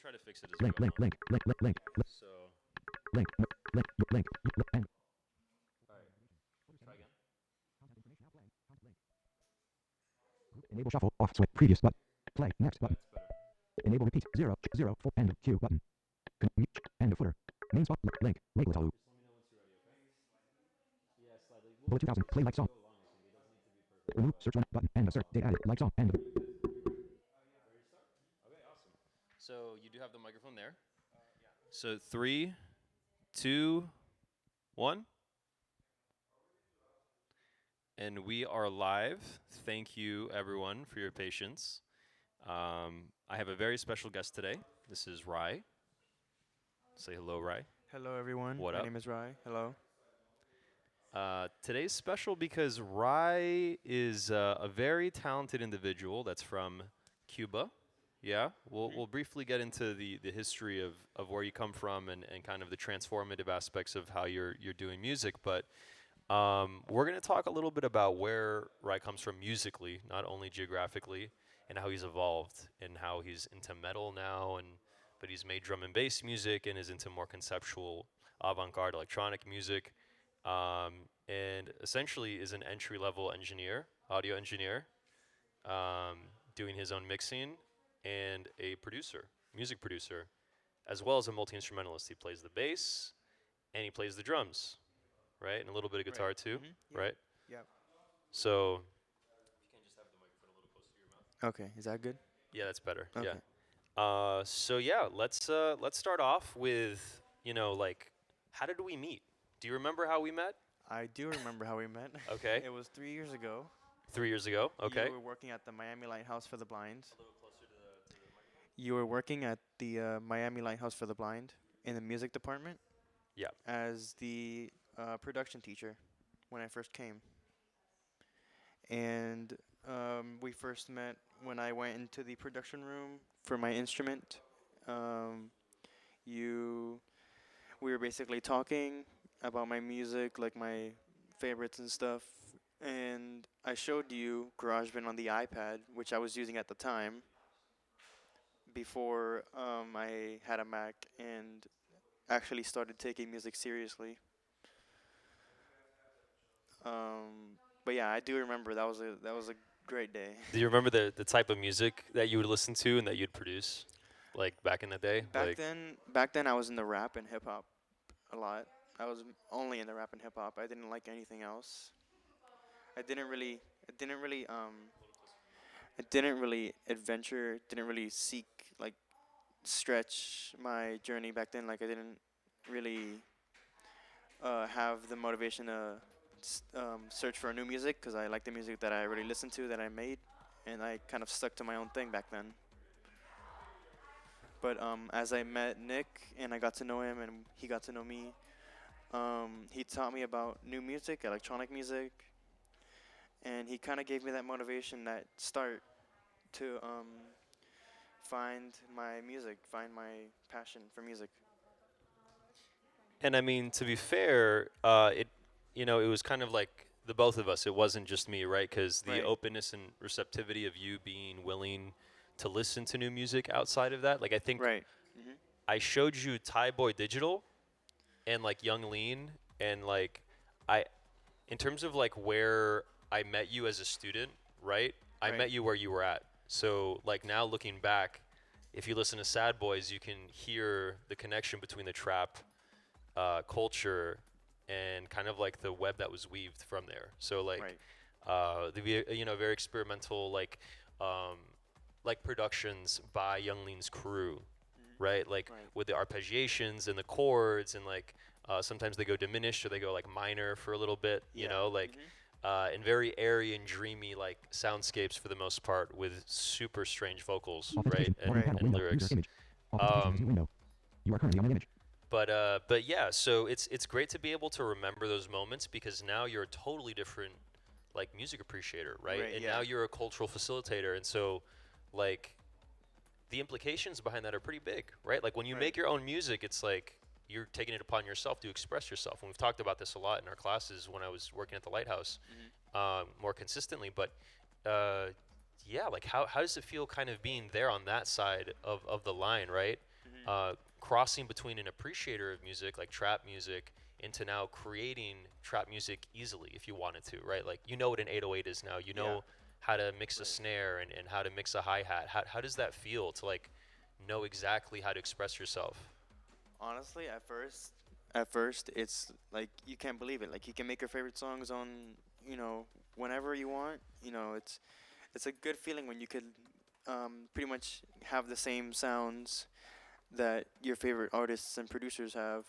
try to fix it as Link, we go link, along. link, link, link, link, link, So, link, link, link, and all right, try again. enable shuffle off switch previous button. Play next Okay, button. it's better. Enable repeat 0 0 4 end Q button. Mute end footer. Main spot link. Ray Calatallu. Just let me know once you're ready, okay? Yeah, slightly. Bullet 2000 play like As we song. go along, it doesn't need to be perfect, Remove but search one button and assert date added like song end. you're good. You're good. Ready to start? Okay, awesome. So you do have the microphone there. So 3, 2, 1. And we are live. Thank you, everyone, for your patience. I have a very special guest today. This is Ray. Say hello, Ray. Hello, everyone. What My up? name is Rai. Hello. Today's special because Ray is a very talented individual that's from Cuba. Yeah, we'll briefly get into the history of where you come from and kind of the transformative aspects of how you're doing music. But we're going to talk a little bit about where Rai comes from musically, not only geographically, and how he's evolved and how he's into metal now, but he's made drum and bass music and is into more conceptual avant-garde electronic music, and essentially is an entry-level engineer, audio engineer, um, doing his own mixing, and a producer, music producer, as well as a multi-instrumentalist. He plays the bass and he plays the drums, right? And a little bit of guitar too, Yeah. right? Yep. So, if you can just have the microphone a little closer to your mouth. Okay. Is that good? Yeah, that's better. Okay. Yeah. So yeah, let's start off with like how did we meet? Do you remember how we met? I do remember how we met. Okay. It was 3 years ago. 3 years ago. Okay. You were working at the Miami Lighthouse for the Blind. A little closer to the microphone. You were working at the Miami Lighthouse for the Blind in the music department Yeah. as the production teacher when I first came. And we first met when I went into the production room for my instrument. Um, you we were basically talking about my music, like my favorites and stuff. And I showed you GarageBand on the iPad, which I was using at the time before I had a Mac and actually started taking music seriously. But yeah, I do remember that was a great day. Do you remember the type of music that you would listen to and that you'd produce, like back in the day? Back Like, then, back then I was in the rap and hip hop a lot. I was only in the rap and hip hop. I didn't like anything else. I didn't really, I didn't really, I didn't really adventure. Didn't really seek like stretch my journey back then. Like I didn't really have the motivation to search for new music because I like the music that I already listened to that I made, and I kind of stuck to my own thing back then. But as I met Nick and I got to know him and he got to know me, he taught me about new music, electronic music, and he kind of gave me that motivation, that start to find my music, find my passion for music. and I mean, to be fair, it was kind of like the both of us. It wasn't just me, right? Because the Right. openness and receptivity of you being willing to listen to new music outside of that. Like, I think Right. Mhm. I showed you Thai Boy Digital and like Young Lean, and like I, in terms of like where I met you as a student, right? I Right. met you where you were at. So like now looking back, if you listen to Sad Boys, you can hear the connection between the trap culture and kind of like the web that was weaved from there. So like Right. very experimental um, like productions by Young Lean's crew, right? Like Right. with the arpeggiations and the chords and like sometimes they go diminished or they go like minor for a little bit, Yeah. Mhm. and very airy and dreamy like soundscapes for the most part with super strange vocals, right? Authentication. Button Right. panel And window. User lyrics. image. Authentication Um, using window. You are currently on an image. but yeah, so it's great to be able to remember those moments because now you're a totally different like music appreciator, right? Right, And yeah. now you're a cultural facilitator, and so like the implications behind that are pretty big, right? Like when you Right. make your own music, it's like you're taking it upon yourself to express yourself. And we've talked about this a lot in our classes when I was working at the Lighthouse more consistently. But yeah, like how does it feel kind of being there on that side of the line, right? crossing between an appreciator of music, like trap music, into now creating trap music easily if you wanted to, right? Like, you know what an 808 is now. You Yeah. know how to mix a Right. snare and how to mix a hi-hat. How does that feel to, like, know exactly how to express yourself? Honestly, at first, it's like you can't believe it. Like you can make your favorite songs on, you know, whenever you want. It's a good feeling when you could pretty much have the same sounds that your favorite artists and producers have,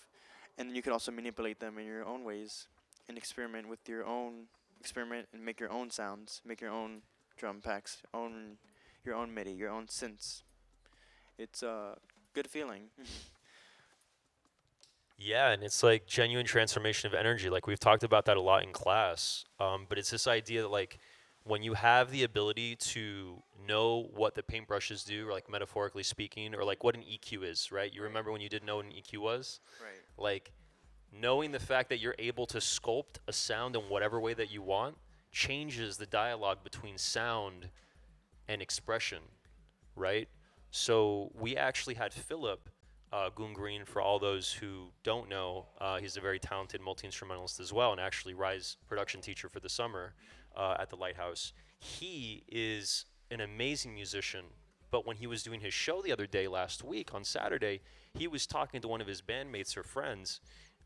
and then you could also manipulate them in your own ways and experiment and make your own sounds, make your own drum packs, your own MIDI, your own synths. It's a good feeling. Yeah, and it's like genuine transformation of energy. Like, we've talked about that a lot in class. But it's this idea that, like, when you have the ability to know what the paintbrushes do, or, like, metaphorically speaking, or like what an EQ is, right? You Right. remember when you didn't know what an EQ was? Right. Like, knowing the fact that you're able to sculpt a sound in whatever way that you want changes the dialogue between sound and expression, right? So we actually had Philip Goon Green, for all those who don't know, he's a very talented multi-instrumentalist as well, and actually Rise production teacher for the summer at the Lighthouse. He is an amazing musician, but when he was doing his show the other day, last week on Saturday, he was talking to one of his bandmates or friends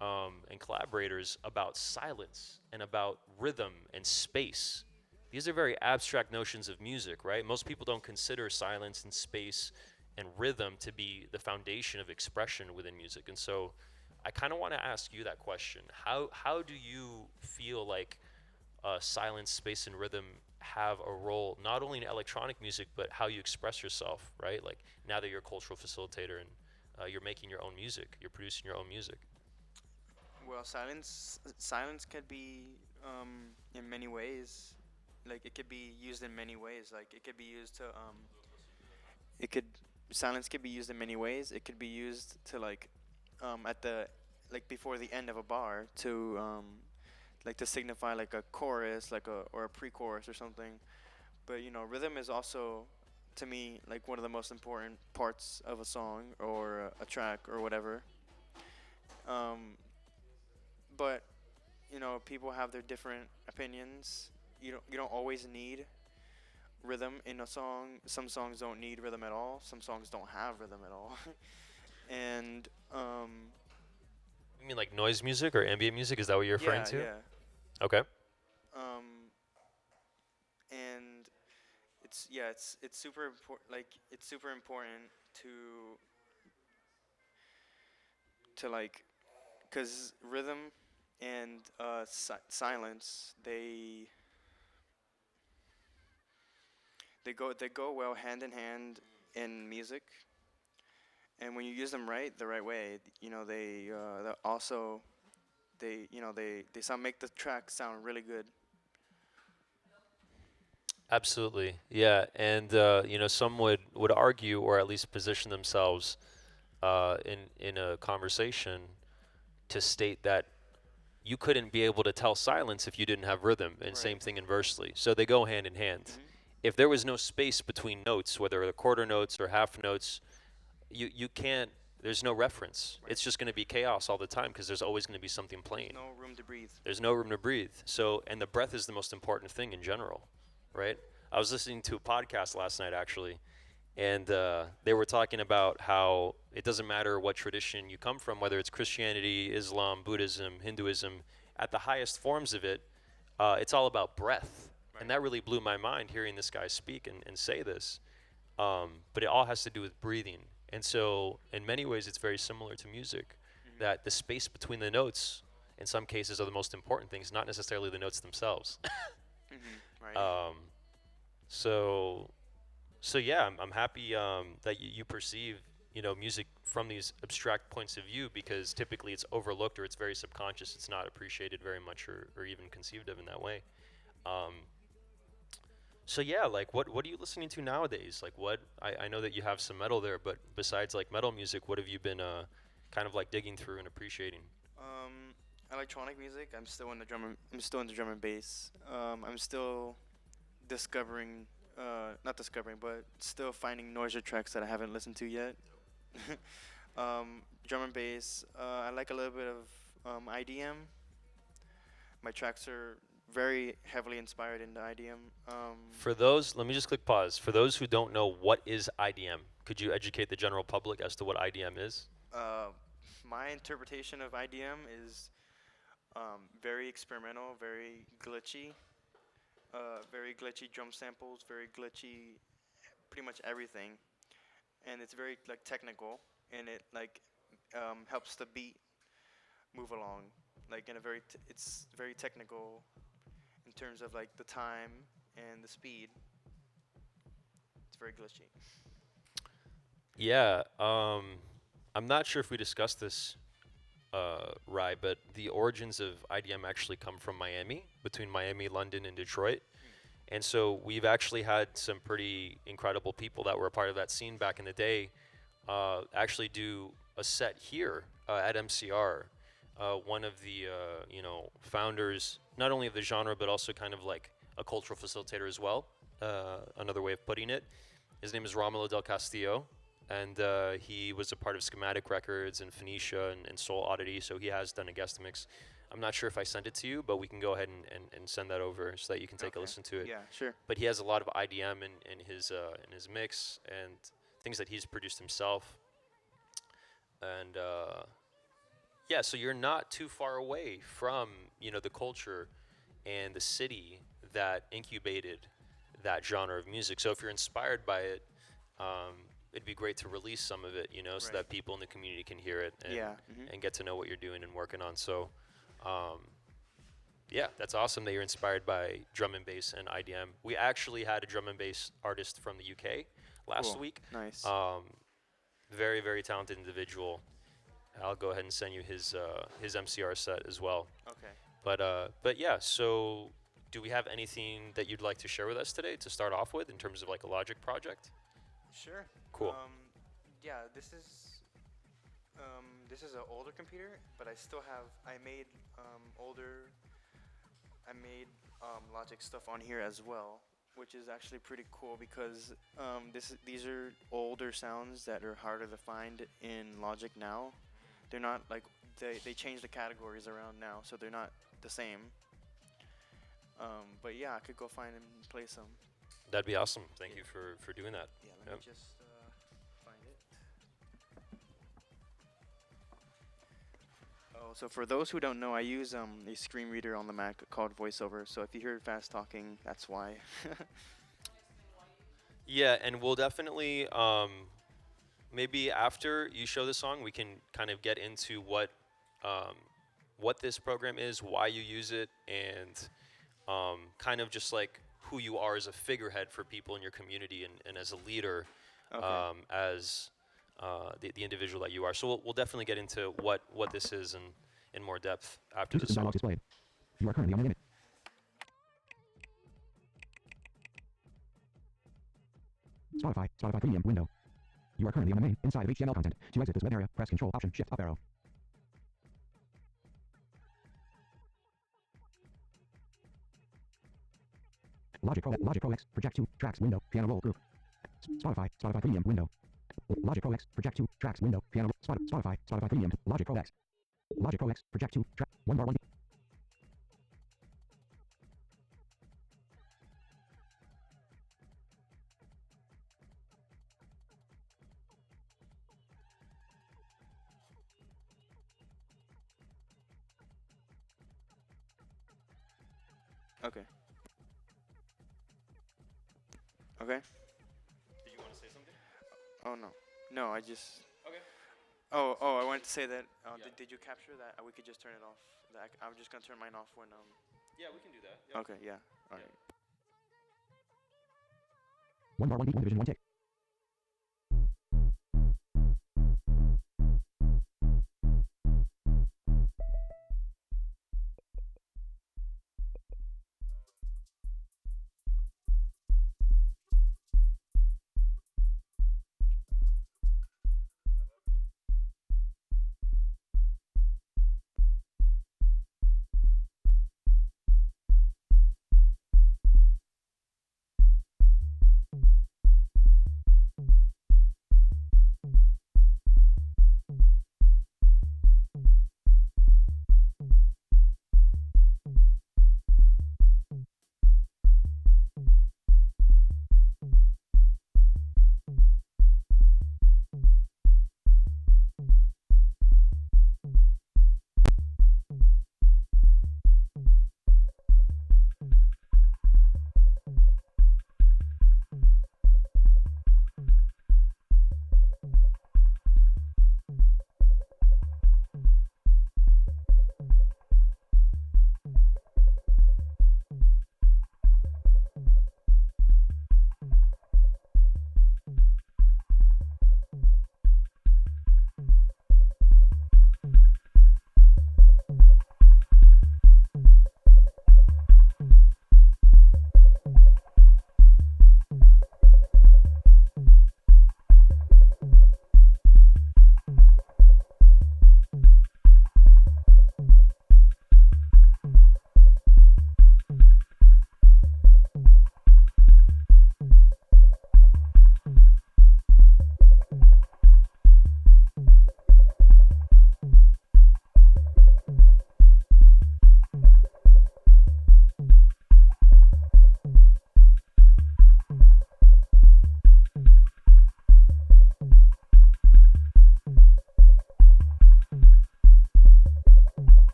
and collaborators about silence and about rhythm and space. These are very abstract notions of music, right? Most people don't consider silence and space and rhythm to be the foundation of expression within music. And so I kind of want to ask you that question. How do you feel like silence, space, and rhythm have a role not only in electronic music, but how you express yourself, right? Like, now that you're a cultural facilitator and you're making your own music, you're producing your own music. Well, silence could be in many ways. Like it could be used in many ways. Like it could be used to it could silence could be used in many ways. It could be used to at the like before the end of a bar to like to signify like a chorus, like a or a pre-chorus or something. But rhythm is also to me like one of the most important parts of a song or a track or whatever. Um, but people have their different opinions. You don't always need rhythm in a song. Some songs don't need rhythm at all. Some songs don't have rhythm at all. and You mean like noise music or ambient music? Is that what you're referring yeah, to? yeah. Okay. Um, and it's super important. Like it's super important to like, cause rhythm and silence they go well hand in hand in music, and when you use them right the right way, they also they sound make the track sound really good. Absolutely, yeah, and some would argue, or at least position themselves in a conversation to state that you couldn't be able to tell silence if you didn't have rhythm, and Right. same thing inversely. So they go hand in hand. Mhm. If there was no space between notes, whether they're quarter notes or half notes, you can't. There's no reference. Right. It's just going to be chaos all the time because there's always going to be something There's playing. no room to breathe. There's no room to breathe. So, and the breath is the most important thing in general, right? I was listening to a podcast last night actually, and they were talking about how it doesn't matter what tradition you come from, whether it's Christianity, Islam, Buddhism, Hinduism, at the highest forms of it, it's all about breath. Right. And that really blew my mind hearing this guy speak and say this. But it all has to do with breathing. And so, in many ways, it's very similar to music, Mhm. that the space between the notes, in some cases, are the most important things, not necessarily the notes themselves. Mhm. Right. um, so, so yeah, I'm happy that you perceive music from these abstract points of view, because typically it's overlooked or it's very subconscious. It's not appreciated very much or even conceived of in that way. Um, so yeah, like what are you listening to nowadays? Like I know that you have some metal there, but besides like metal music, what have you been kind of like digging through and appreciating? Um, electronic music. I'm still in the drum and bass. I'm still discovering, not discovering, but still finding noisier tracks that I haven't listened to yet. Drum and bass. I like a little bit of IDM. My tracks are very heavily inspired in the IDM. For those, let me just click pause. For those who don't know, what is IDM? Could you educate the general public as to what IDM is? Uh, my interpretation of IDM is very experimental, very glitchy drum samples, very glitchy, pretty much everything, and it's very like technical, and it like helps the beat move along, like in a it's very technical in terms of like the time and the speed. It's very glitchy. Yeah, I'm not sure if we discussed this, Rye, but the origins of IDM actually come from Miami, between Miami, London, and Detroit. And so we've actually had some pretty incredible people that were a part of that scene back in the day actually do a set here at MCR. One of the founders, not only of the genre, but also kind of like a cultural facilitator as well. Another way of putting it. His name is Romulo Del Castillo, and he was a part of Schematic Records and Phoenicia and Soul Oddity, so he has done a guest mix. I'm not sure if I sent it to you, but we can go ahead and send that over so that you can take a listen to it. Yeah, sure. But he has a lot of IDM in his mix and things that he's produced himself. And yeah, so you're not too far away from the culture and the city that incubated that genre of music. So if you're inspired by it, it'd be great to release some of it, so Right. that people in the community can hear it and, Yeah. and get to know what you're doing and working on. So, yeah, that's awesome that you're inspired by drum and bass and IDM. We actually had a drum and bass artist from the UK last Cool. week. Nice. Very, very talented individual. I'll go ahead and send you his MCR set as well. Okay. But yeah, so do we have anything that you'd like to share with us today to start off with in terms of like a Logic project? Sure. Cool. Yeah, this is an older computer, but I still have I made Logic stuff on here as well, which is actually pretty cool because these are older sounds that are harder to find in Logic now. They're not like they change the categories around now, so they're not the same. But yeah, I could go find and play some. That'd be awesome. Thank you for doing that. Yeah, let Yep. me just find it. Oh, so for those who don't know, I use a screen reader on the Mac called VoiceOver. So if you hear fast talking, that's why. Yeah, and we'll definitely maybe after you show the song, we can kind of get into what this program is, why you use it, and kind of just like who you are as a figurehead for people in your community and as a leader, Okay. as the individual that you are. So we'll definitely get into what this is in more depth after New the system song. dialog displayed. You are currently on a limit. Spotify Premium window. You are currently on the main inside of HTML content. To exit this web area, press Control Option Shift up arrow. Logic Pro X Project 2 Tracks window. Piano roll group. Spotify Premium window. Logic Pro X Project 2 Tracks window. Piano Spotify Premium. Logic Pro X Project 2 track 1 bar 1. Okay. Okay. Did you want to say something? Oh no. No, I just. Okay. Oh, I wanted to say that. Yeah. Did you capture that? We could just turn it off. I'm just gonna turn mine off when Yeah, we can do that. Okay. Yeah. All right. 1 bar 1 beat 1 division 1 tick.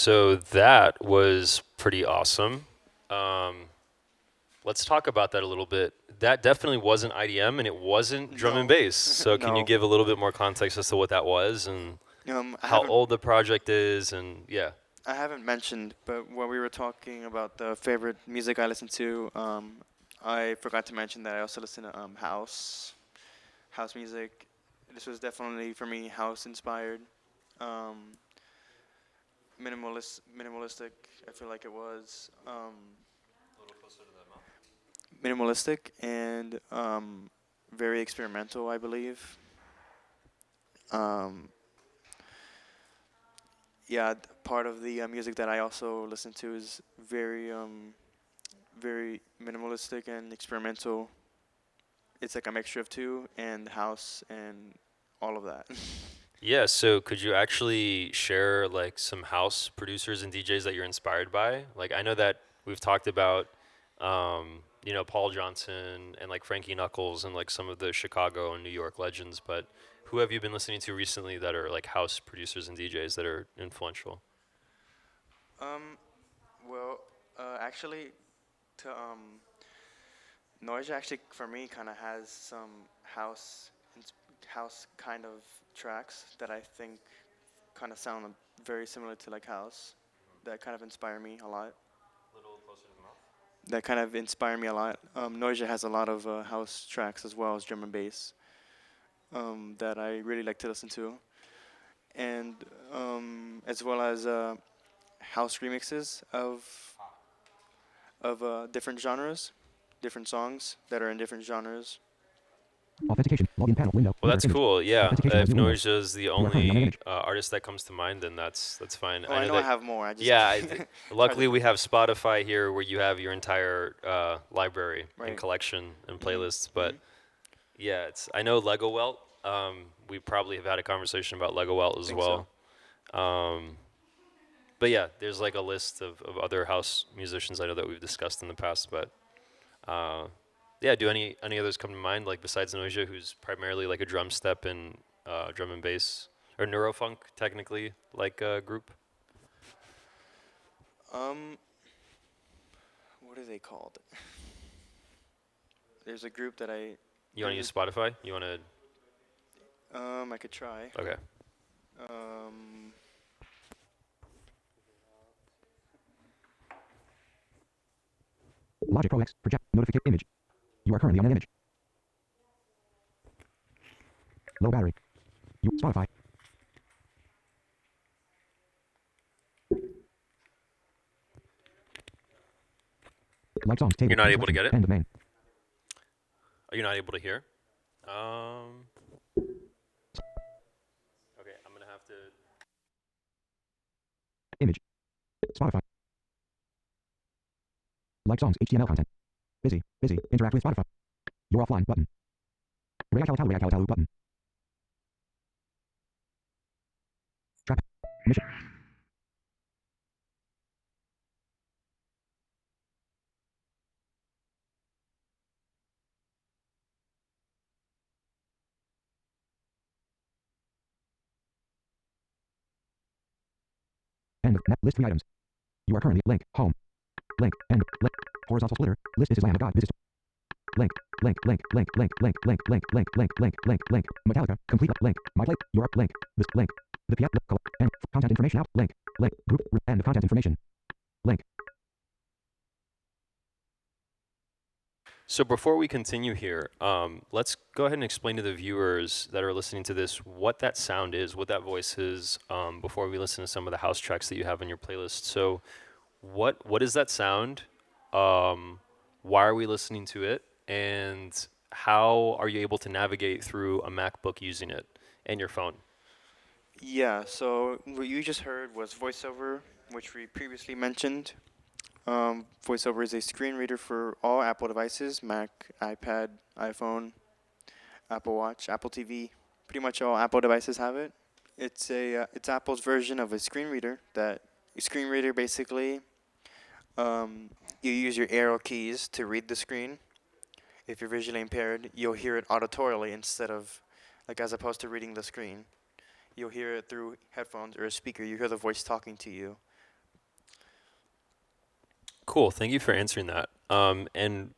So that was pretty awesome. Um, let's talk about that a little bit. That definitely wasn't IDM and it wasn't drum and No, bass. So can you no. give a little bit more context as to what that was and I how haven't old the project is and yeah. I haven't mentioned, but when we were talking about the favorite music I listen to, I forgot to mention that I also listen to house music. This was definitely for me house inspired, um, minimalistic. I feel like it was minimalistic and very experimental. I believe. Um, yeah, part of the music that I also listen to is very minimalistic and experimental. It's like a mixture of two and house and all of that. Yeah, so could you actually share like some house producers and DJs that you're inspired by? Like I know that we've talked about Paul Johnson and like Frankie Knuckles and like some of the Chicago and New York legends, but who have you been listening to recently that are like house producers and DJs that are influential? um, well, actually, to Noise actually for me kind of has some house kind of tracks that I think kind of sound very similar to like house. That kind of inspire me a lot. That kind of inspire me a lot. Noisia has a lot of house tracks as well as drum and bass that I really like to listen to, and as well as house remixes of different genres, different songs that are in different genres. Authentication. Login panel. Window. Well, User that's image. cool. Yeah, Authentication as if new window. Noisia is the You are currently on an only image. artist that comes to mind, then that's fine. Oh, I I know know I that. have more. I just Yeah, try to luckily we have Spotify here where you have your entire library and right. collection and Mhm. playlists. But Mhm. yeah, I know Lego Welt. We probably have had a conversation about Lego Welt as Think so. well. Um, but yeah, there's like a list of other house musicians I know that we've discussed in the past. But uh, yeah, do any others come to mind? Like besides Noisia, who's primarily like a drum step and drum and bass or neurofunk technically like group. Um, what are they called? There's a group that I You want to there's use Spotify? You want to? I could try. Okay. Um, Logic Pro X. Project. Notificate image. You are currently on an image. Low battery. You. Spotify. Like songs. Table. You're not able to Selection. get it. End of main. Are you not able to hear? Okay, I'm gonna have to. Image. Spotify. Like songs. HTML content. Busy. Busy. Interact with Spotify. You're offline. Button. Ray Calatallu. Ray Calatallu. Button. Trap. Mission. End of. Net. List 3 items. You are currently. Link. Home. Link. End. Link. Horizontal splitter. List. This is Lamb of God. This is link. Link. Link. Link. Link. Link. Link. Link. Link. Link. Link. Link. Link. Metallica. Complete. Link. My plate. Your link. This link. The PF. End. Content information out. Link. Link. Group. End of content information. Link. So before we continue here, let's go ahead and explain to the viewers that are listening to this what that sound is, what that voice is, before we listen to some of the house tracks that you have in your playlist. So, what is that sound? Why are we listening to it? And how are you able to navigate through a MacBook using it and your phone? yeah. So what you just heard was VoiceOver, which we previously mentioned. VoiceOver is a screen reader for all Apple devices: Mac, iPad, iPhone, Apple Watch, Apple TV. Pretty much all Apple devices have it. It's Apple's version of a screen reader. That a screen reader basically, you use your arrow keys to read the screen. If you're visually impaired, you'll hear it auditorily instead of, like, as opposed to reading the screen. You'll hear it through headphones or a speaker. You hear the voice talking to you. Cool. Thank you for answering that. And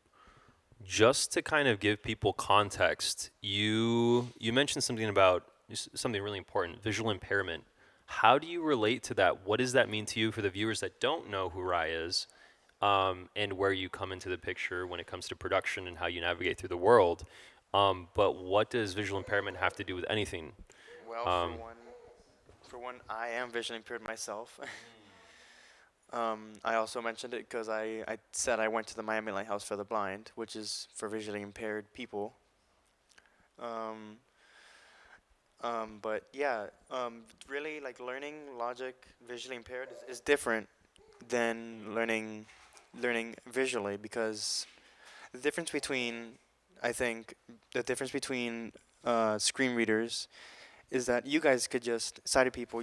just to kind of give people context, you mentioned something about something really important, visual impairment. How do you relate to that? What does that mean to you for the viewers that don't know who Rai is, and where you come into the picture when it comes to production and how you navigate through the world? But what does visual impairment have to do with anything? Well, Um, for one, I am visually impaired myself. I also mentioned it because I said I went to the Miami Lighthouse for the Blind, which is for visually impaired people. Um, but yeah, really, like learning logic visually impaired is different than learning visually, because the difference between I think the difference between screen readers is that you guys could just sighted people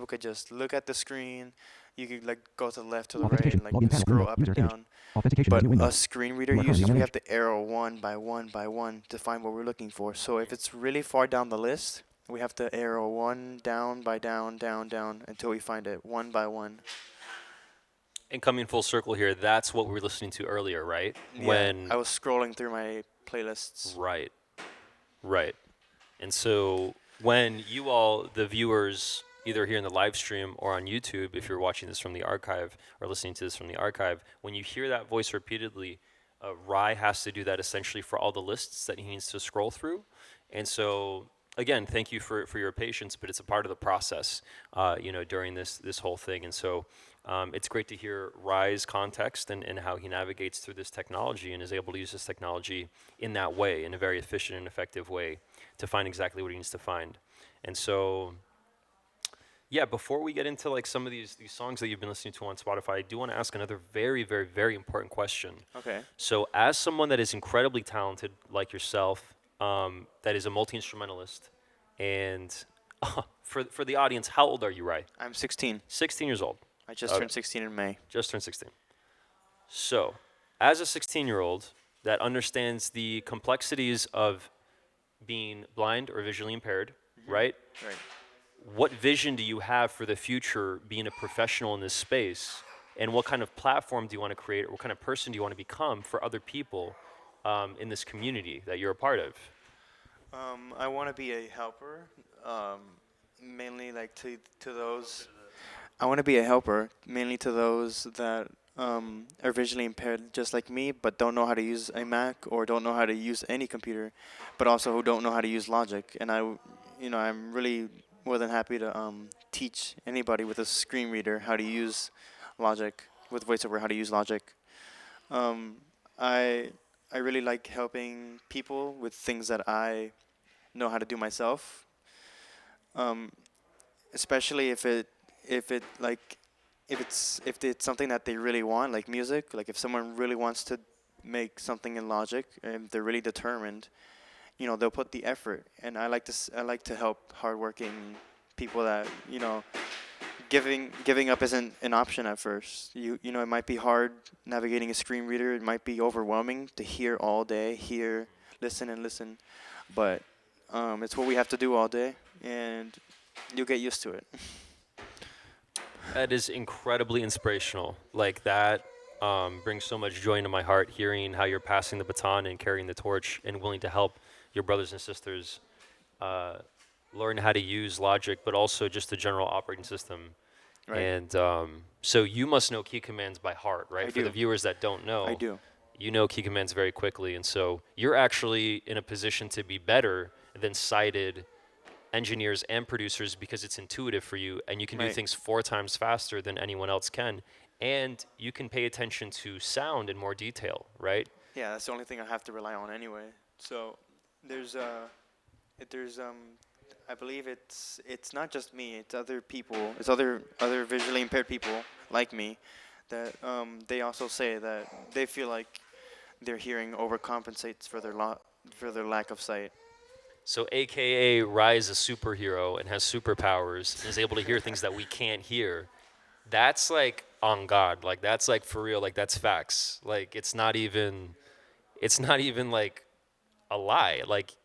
could just look at the screen. You could like go to the left, to the right, Authentication. and like Login panel. scroll Window. up and User image. down. Authentication. But New window. a screen reader You are currently users, on we an have image. to arrow one by one by one to find what we're looking for. So if it's really far down the list, we have to arrow one down by down, down, down until we find it one by one. and coming full circle here, that's what we were listening to earlier, right? Yeah, When I was scrolling through my playlists. right, right. And so when you all, the viewers, either here in the live stream or on YouTube, if you're watching this from the archive or listening to this from the archive, when you hear that voice repeatedly, Rai has to do that essentially for all the lists that he needs to scroll through. And so, again, thank you for your patience, but it's a part of the process, during this whole thing. And so it's great to hear Rai's context and how he navigates through this technology and is able to use this technology in that way, in a very efficient and effective way, to find exactly what he needs to find. And so, yeah, before we get into like some of these songs that you've been listening to on Spotify, I do want to ask another very, very, very important question. Okay. So, as someone that is incredibly talented, like yourself, that is a multi instrumentalist, and for the audience, how old are you, Rai? I'm 16. 16 years old. I just Okay, turned 16 in May. just turned 16. So, as a 16-year-old that understands the complexities of being blind or visually impaired, right? Right. What vision do you have for the future being a professional in this space? And what kind of platform do you want to create, or what kind of person do you want to become for other people in this community that you're a part of? I want to be a helper, um, mainly like to those. I want to be a helper, mainly to those that are visually impaired, just like me, but don't know how to use a Mac or don't know how to use any computer, but also who don't know how to use Logic. And I'm really more than happy to teach anybody with a screen reader how to use Logic, with VoiceOver how to use Logic. Um, I I really like helping people with things that I know how to do myself. Um, Especially if it like if it's something that they really want, like music. Like if someone really wants to make something in Logic and they're really determined, they'll put the effort. And I like to help hardworking people that giving up isn't an option at first. It might be hard navigating a screen reader. It might be overwhelming to hear all day, listen and listen, but it's what we have to do all day, and you'll get used to it. That is incredibly inspirational. Like that brings so much joy into my heart, hearing how you're passing the baton and carrying the torch and willing to help your brothers and sisters uh, learn how to use Logic, but also just the general operating system. Right. And so you must know key commands by heart, right? I For the do. viewers that don't I know, do. you know key commands very quickly. And so you're actually in a position to be better than sighted engineers and producers because it's intuitive for you and you can do Right. things 4 times faster than anyone else can. And you can pay attention to sound in more detail, right? Yeah, that's the only thing I have to rely on anyway. So there's there's I believe it's not just me. It's other people. It's other visually impaired people like me that they also say that they feel like their hearing overcompensates for for their lack of sight. So, AKA Rai is a superhero and has superpowers and is able to hear things that we can't hear. That's like on God. Like that's like for real. Like that's facts. Like it's not even like a lie. Like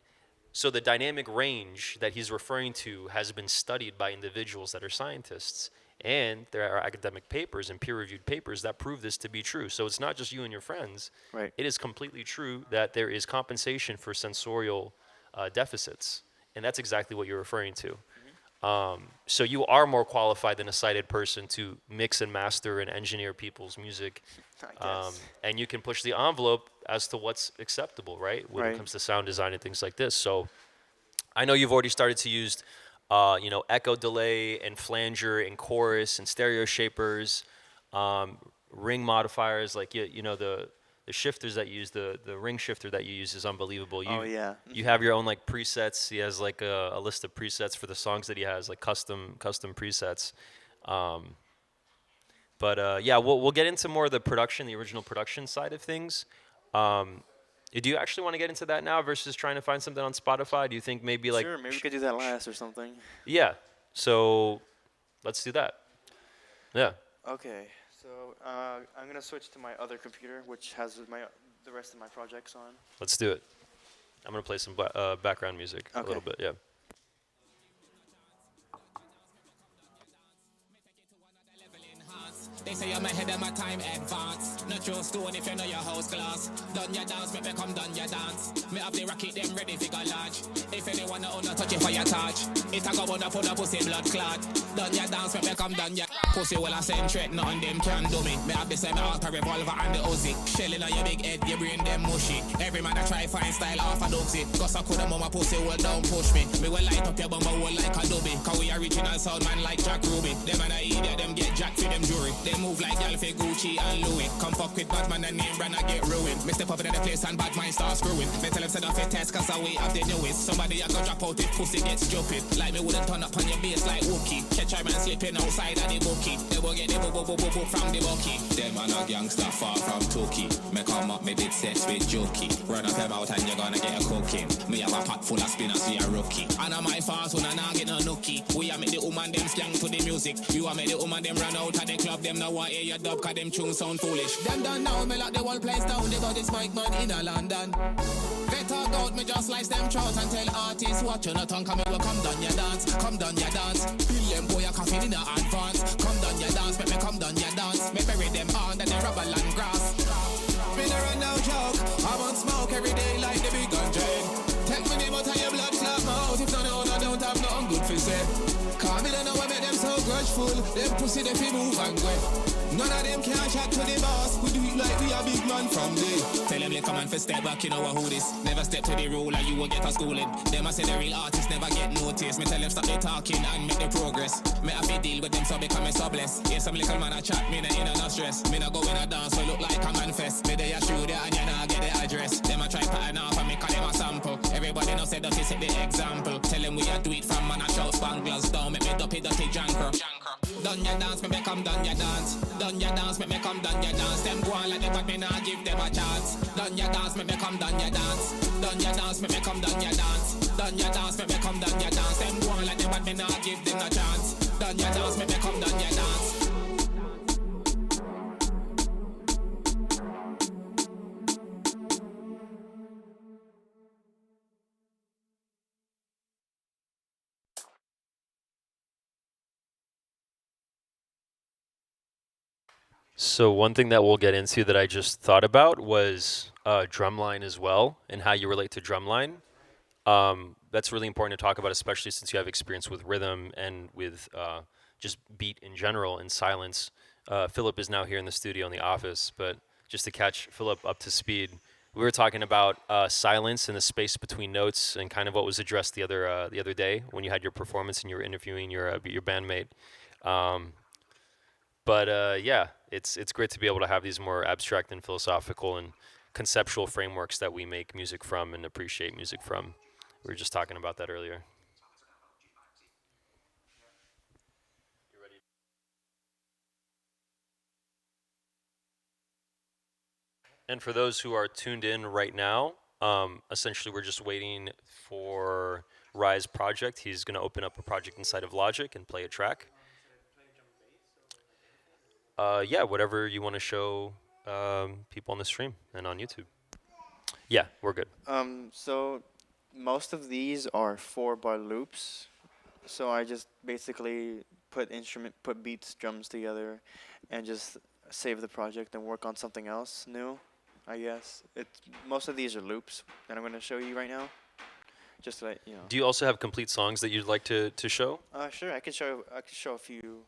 so the dynamic range that he's referring to has been studied by individuals that are scientists, And there are academic papers and peer-reviewed papers that prove this to be true. So it's not just you and your friends. Right. It is completely true that there is compensation for sensorial deficits, and that's exactly what you're referring to. So you are more qualified than a sighted person to mix and master and engineer people's music, I guess. and you can push the envelope as to what's acceptable, right? When it Right. comes to sound design and things like this. So I know you've already started to use, echo delay and flanger and chorus and stereo shapers, um, ring modifiers. Like the shifters that you use, the ring shifter that you use is unbelievable. Oh yeah. You have your own like presets. He has like a list of presets for the songs that he has, like custom presets. Um, but yeah, we'll get into more of the production, the original production side of things. Um, do you actually want to get into that now versus trying to find something on Spotify? Do you think maybe like, Sure, maybe we could do that last or something. yeah? So let's do that. Yeah. Okay, so I'm gonna switch to my other computer, which has the rest of my projects on. Let's do it. I'm gonna play some background music a Okay. little bit. Yeah. They say I'm ahead of my time advance. Not your stone if you know your house class. Done your dance, make me come done your dance. Me have the rocket, them ready for go large. If anyone wanna touch it for your touch. It a go on up on a pussy blood clot. Done your dance, make me come done your pussy. Well I send threat, nothing them can do me. Me have the same auto revolver and the Uzi. Shelling on your big head, your brain them mushy. Every man I try find style off a doxy. Cause I coulda mama pussy, well don't push me. Me will light up your bumper, will like Adobe. Cause we original sound man like Jack Ruby. Them and I idiot, them get jack for them jury. They move like y'all for Gucci and Louis. Come fuck with Batman and name brand I get ruined. Me step up in the place and bad mind start screwing. Me tell them set off a test cause I way up the newest. Somebody I go drop out if pussy gets jumping. Like me wouldn't turn up on your base like Wookie. Catch a man sleeping outside of the bookie. They will get the boo from the bucky. Them man a gangster far from Tokyo. Me come up, me did sex with Jokey. Run up them out and you're gonna get a cooking. Me have a pot full of spinners for a rookie. And on my fast when I nah get no nookie. We a make the woman them slang to the music. You a make the woman them run out of the club. Them now want hear your dub cause them tunes sound foolish. Them done now, me lock the whole place down. They got this mic man in a London. They talk out, me just slice them throat and tell artists watch your tongue. Come here, well, come down your dance, come down your dance. Billion boy a coffin in a advance. Come down your dance, make me come down your dance. Me bury them under the rubber land grass. Me no run no joke, I want smoke every day like the big gun drain. Take me name out of your blood clot mouth. If none of don't have nothing good for say. Cause me don't know what make them so grudgeful. Them pussy they fi move and go. None of them can chat to the boss. We do it like we a big man from day. Tell them come on for step back, you know who this. Never step to the rule and you will get a schooling. Them I say the real artists never get noticed. Me tell them stop the talking and make the progress. Me have to deal with them so become a subless. Yeah, some little man a chat, me no stress. Me no go in a dance, so look like a man fest. Me they a shoot there and you nah get the address. Them a try pattern off and me call them a sample. Everybody know say that set the example. Tell them we a do it from man a shout spanglers down. Make me dirty janker. Done your dance, me come done your dance. Done your dance, me come done your dance. Them go on like they but me nah give them a chance. Done your dance, me come done your dance. Done your dance, me come done your dance. Done your dance, me come done your dance. Them go on like they but me nah give them a chance. Done your dance, me come done your dance. So one thing that we'll get into that I just thought about was drumline as well, and how you relate to drumline. That's really important to talk about, especially since you have experience with rhythm and with just beat in general and silence. Philip is now here in the studio in the office, but just to catch Philip up to speed, we were talking about silence and the space between notes, and kind of what was addressed the other day when you had your performance and you were interviewing your bandmate. But yeah, it's great to be able to have these more abstract and philosophical and conceptual frameworks that we make music from and appreciate music from. We were just talking about that earlier. And for those who are tuned in right now, essentially we're just waiting for Rye's project. He's going to open up a project inside of Logic and play a track. Yeah, whatever you want to show people on the stream and on YouTube. Yeah, we're good. So most of these are 4-bar loops. So I just basically put beats, drums together, and just save the project and work on something else new. I guess most of these are loops that I'm gonna show you right now. Just to let you know. Do you also have complete songs that you'd like to show? Sure. I could show a few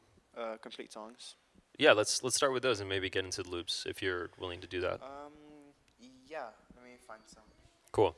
complete songs. Yeah, let's start with those and maybe get into the loops if you're willing to do that. Um, yeah. Let me find some. Cool.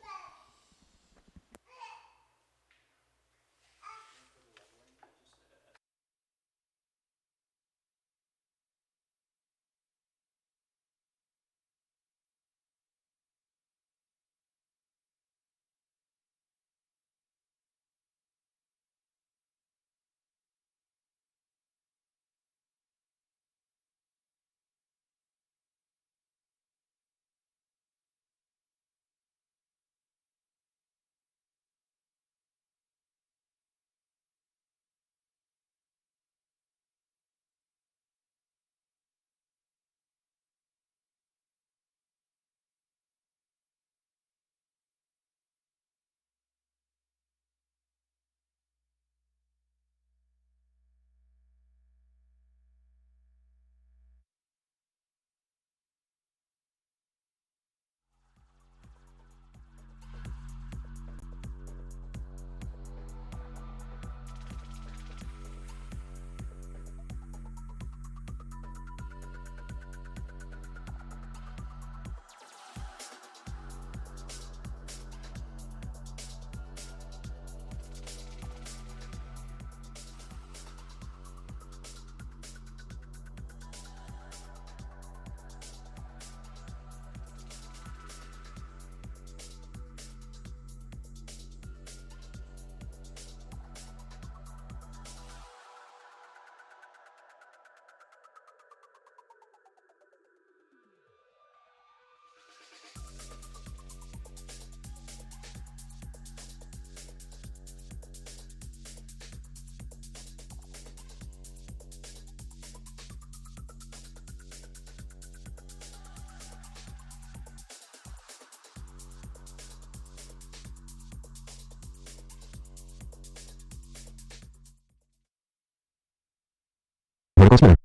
Vertical splitter.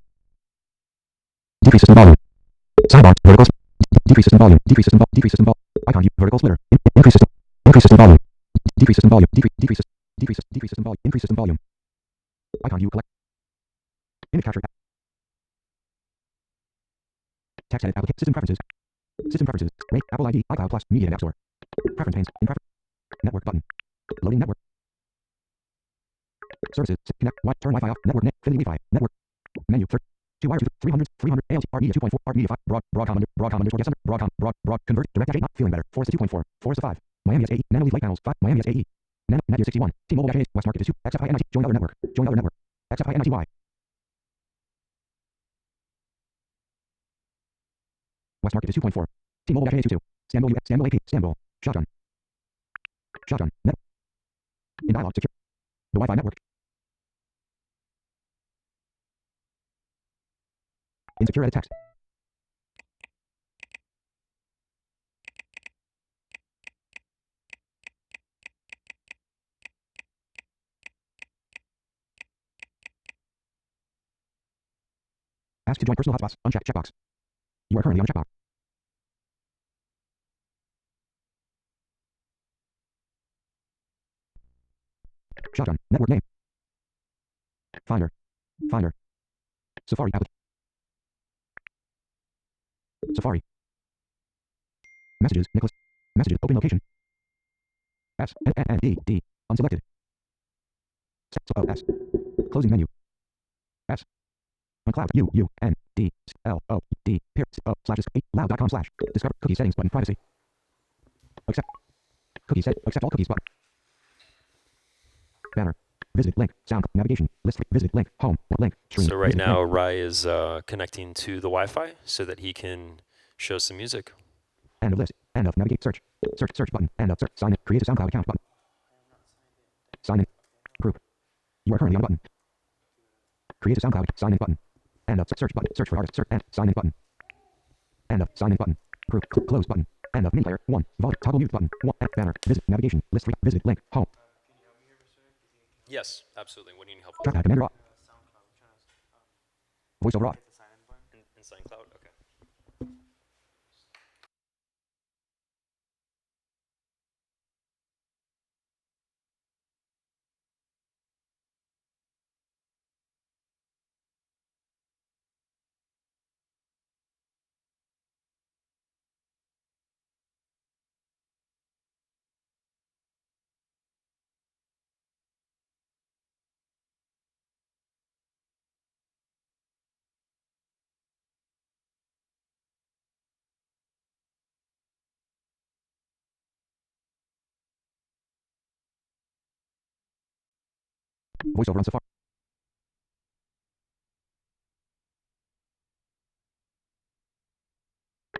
Decrease system volume. Sidebar. Vertical. Decrease system volume. Decrease system. Decrease system volume. Icon. Vertical splitter. Increase system. Increase system volume. Decrease system volume. Decrease. Decrease system volume. Increase system volume. Icon. Collect. Image capture. Text edit. Application. System preferences. System preferences. Rate. Apple ID. iCloud Plus. Media and App Store. Preference panes. In preference. Network button. Loading network. Services. Connect. Turn Wi-Fi off. Network. Fidelity Wi-Fi. Network. Menu. 2 wires. 300. ALT. ART Media 2.4. ART Media 5. Broadcom underscore guest under. Broad. Convert. Direct dash 8. Not feeling better. Forest 2.4. Forest 5. Miami S8. Nano Leaf light panels. 5. Miami S8. Netgear 61. T-Mobile dash 8. West Market is 2. XFI NIT. Join other network. Join other network. XFI NITY. West Market is 2.4. T-Mobile dash 8 22. Stanbul AP. Stanbul. Shotgun. Shotgun. Net. In dialog. Secure. The Wi-Fi network. Insecure edit text. Ask to join personal hotspots. Uncheck checkbox. You are currently on a checkbox. Shotgun. Network name. Finder. Finder. Safari applet. Safari. Messages. Nicholas. Messages. Open location. S. N. D. D. Unselected. S. Closing menu. S. Uncloud. U. N. D. L. O. D. Slash 8. Loud.com slash. Discover cookie settings button. Privacy. Accept. Cookie set. Accept all cookies button. Banner. Visit link. Sound. Navigation. List. Visit link. Home. Link. Stream. So right Visit, now, link. Rai is connecting to the Wi-Fi so that he can show some music. End of list. End of navigate. Search. Search button. End of search. Sign in. Create a SoundCloud account button. Sign in. Group. You are currently on a button. Create a SoundCloud. Sign in button. End of search button. Search for artist. Search. End. Sign in button. End of sign in button. Group. Close button. End of mini player. 1. Volume. Toggle mute button. 1. Banner. Visit navigation. List. Visit link. Home. Yes, absolutely. What do you need help with? Trackpad Commander off. Voiceover off. In SoundCloud? Okay. Voiceover on Safari.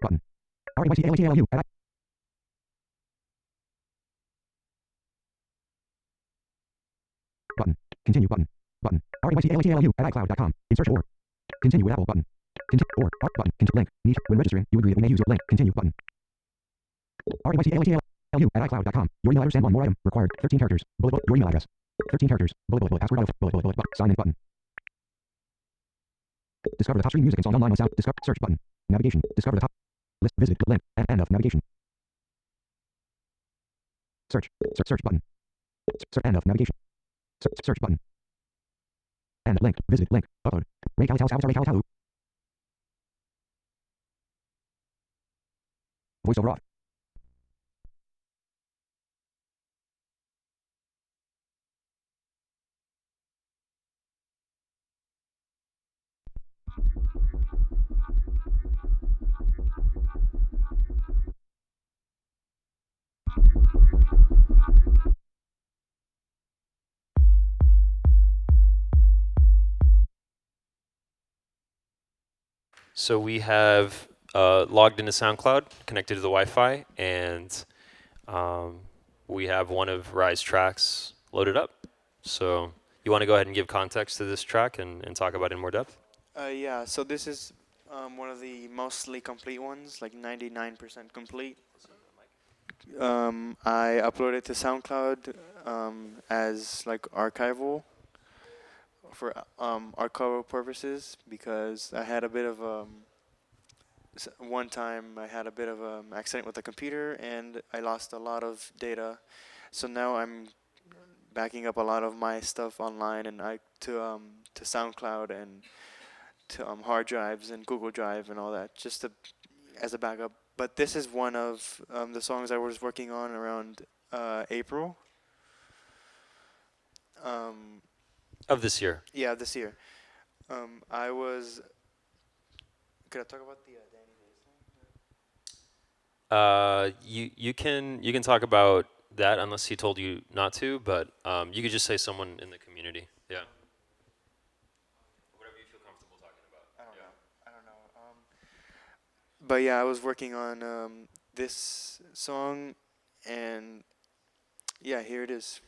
Button. RAYCALATALU. Button. Continue button. Button. RAYCALATALU at iCloud.com. Insert or. Continue with Apple button. Continue or button. Link. Niche. When registering, you agree that we may use your link. Continue button. RAYCALATALU at iCloud.com. Your email address and one more item. Required. 13 characters. Your email address. 13 characters. Password auto. Sign in button. Discover the top stream music and song online on Sound. Discover. Search button. Navigation. Discover the top. List. Visit. Link. And end of navigation. Search. Search button. End of navigation. Search button. End link. Visit link. Upload. Ray Calatallu. Voiceover off. So we have logged into SoundCloud, connected to the Wi-Fi, and we have one of Rye's tracks loaded up. So you want to go ahead and give context to this track and talk about it in more depth? Yeah, so this is one of the mostly complete ones, like 99% complete. I uploaded to SoundCloud as like archival for archival purposes because I had a bit of one time I had a bit of an accident with the computer and I lost a lot of data. So now I'm backing up a lot of my stuff online and to SoundCloud and to hard drives and Google Drive and all that, just to as a backup. But this is one of the songs I was working on around April. Of this year. Yeah, this year. I was. Could I talk about the Danny Day song? You can talk about that unless he told you not to, but you could just say someone in the community. Yeah. Whatever you feel comfortable talking about. I don't know. But yeah, I was working on this song, and yeah, here it is.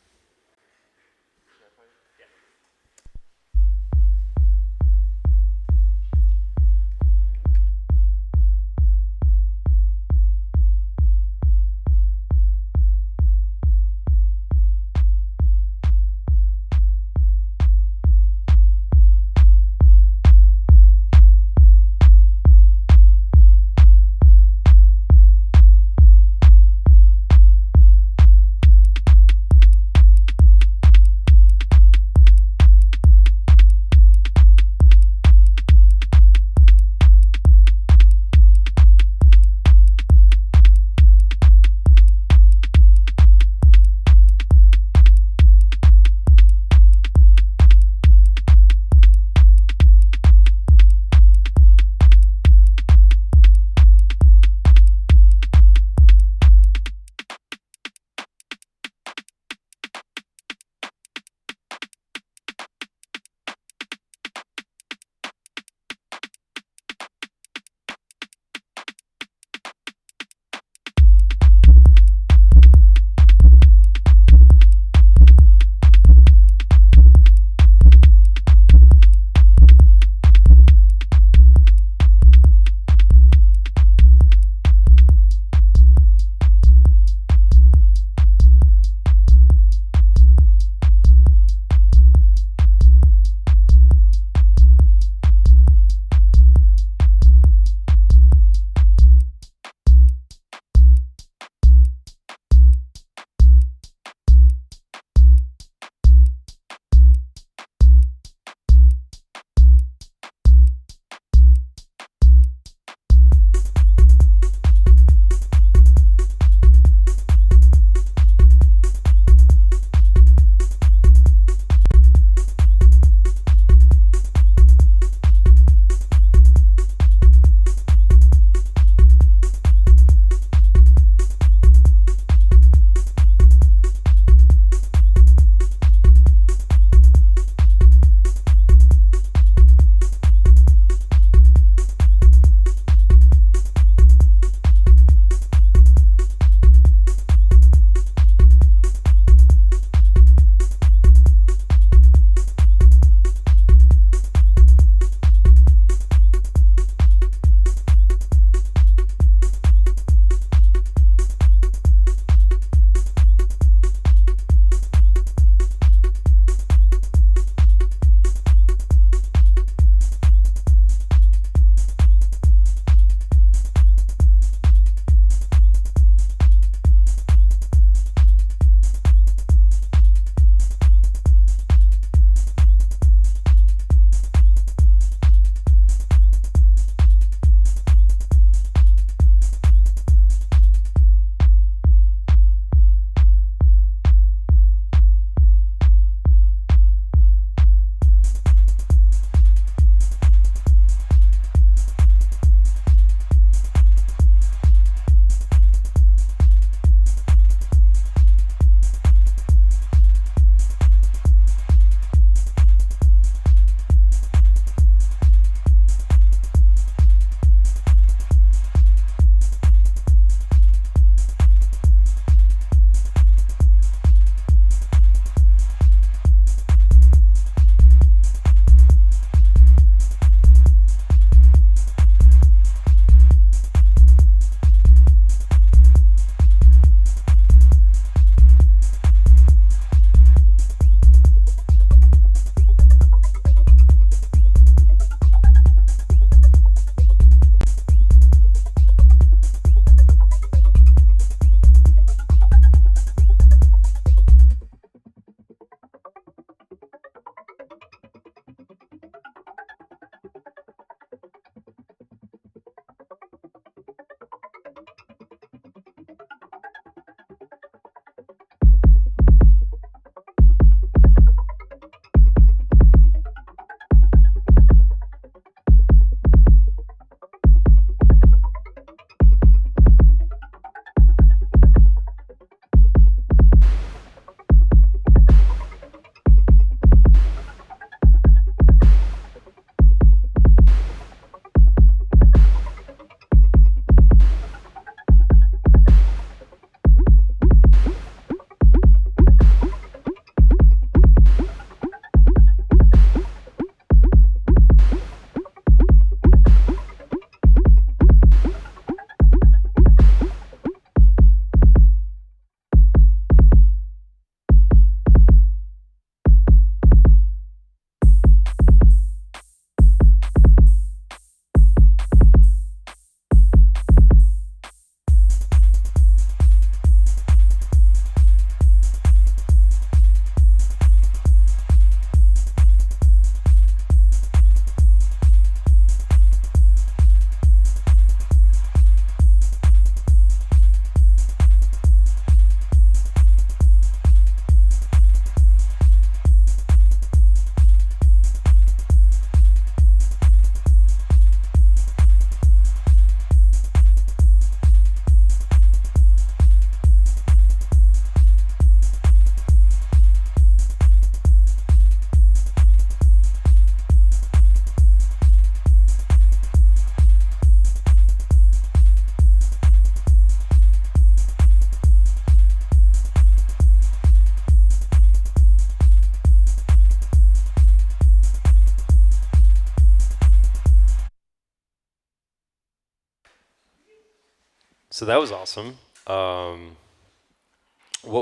So that was awesome. What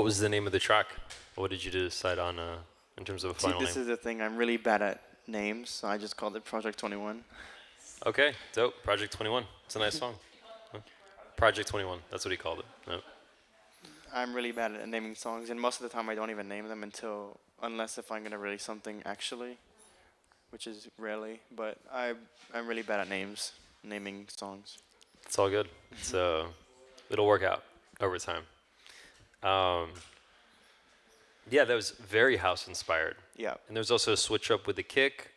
was the name of the track? What did you decide on in terms of a See, final this name? is the thing. I'm really bad at names, so I just called it Project 21. Okay, dope. Project 21. It's a nice song. Huh? Project 21. That's what he called it. Yep. I'm really bad at naming songs, and most of the time I don't even name them until unless if I'm gonna release something actually, which is rarely. But I'm really bad at naming songs. It's all good. It's it'll work out over time. Um, yeah, that was very house inspired. Yeah. And there's also a switch up with the kick.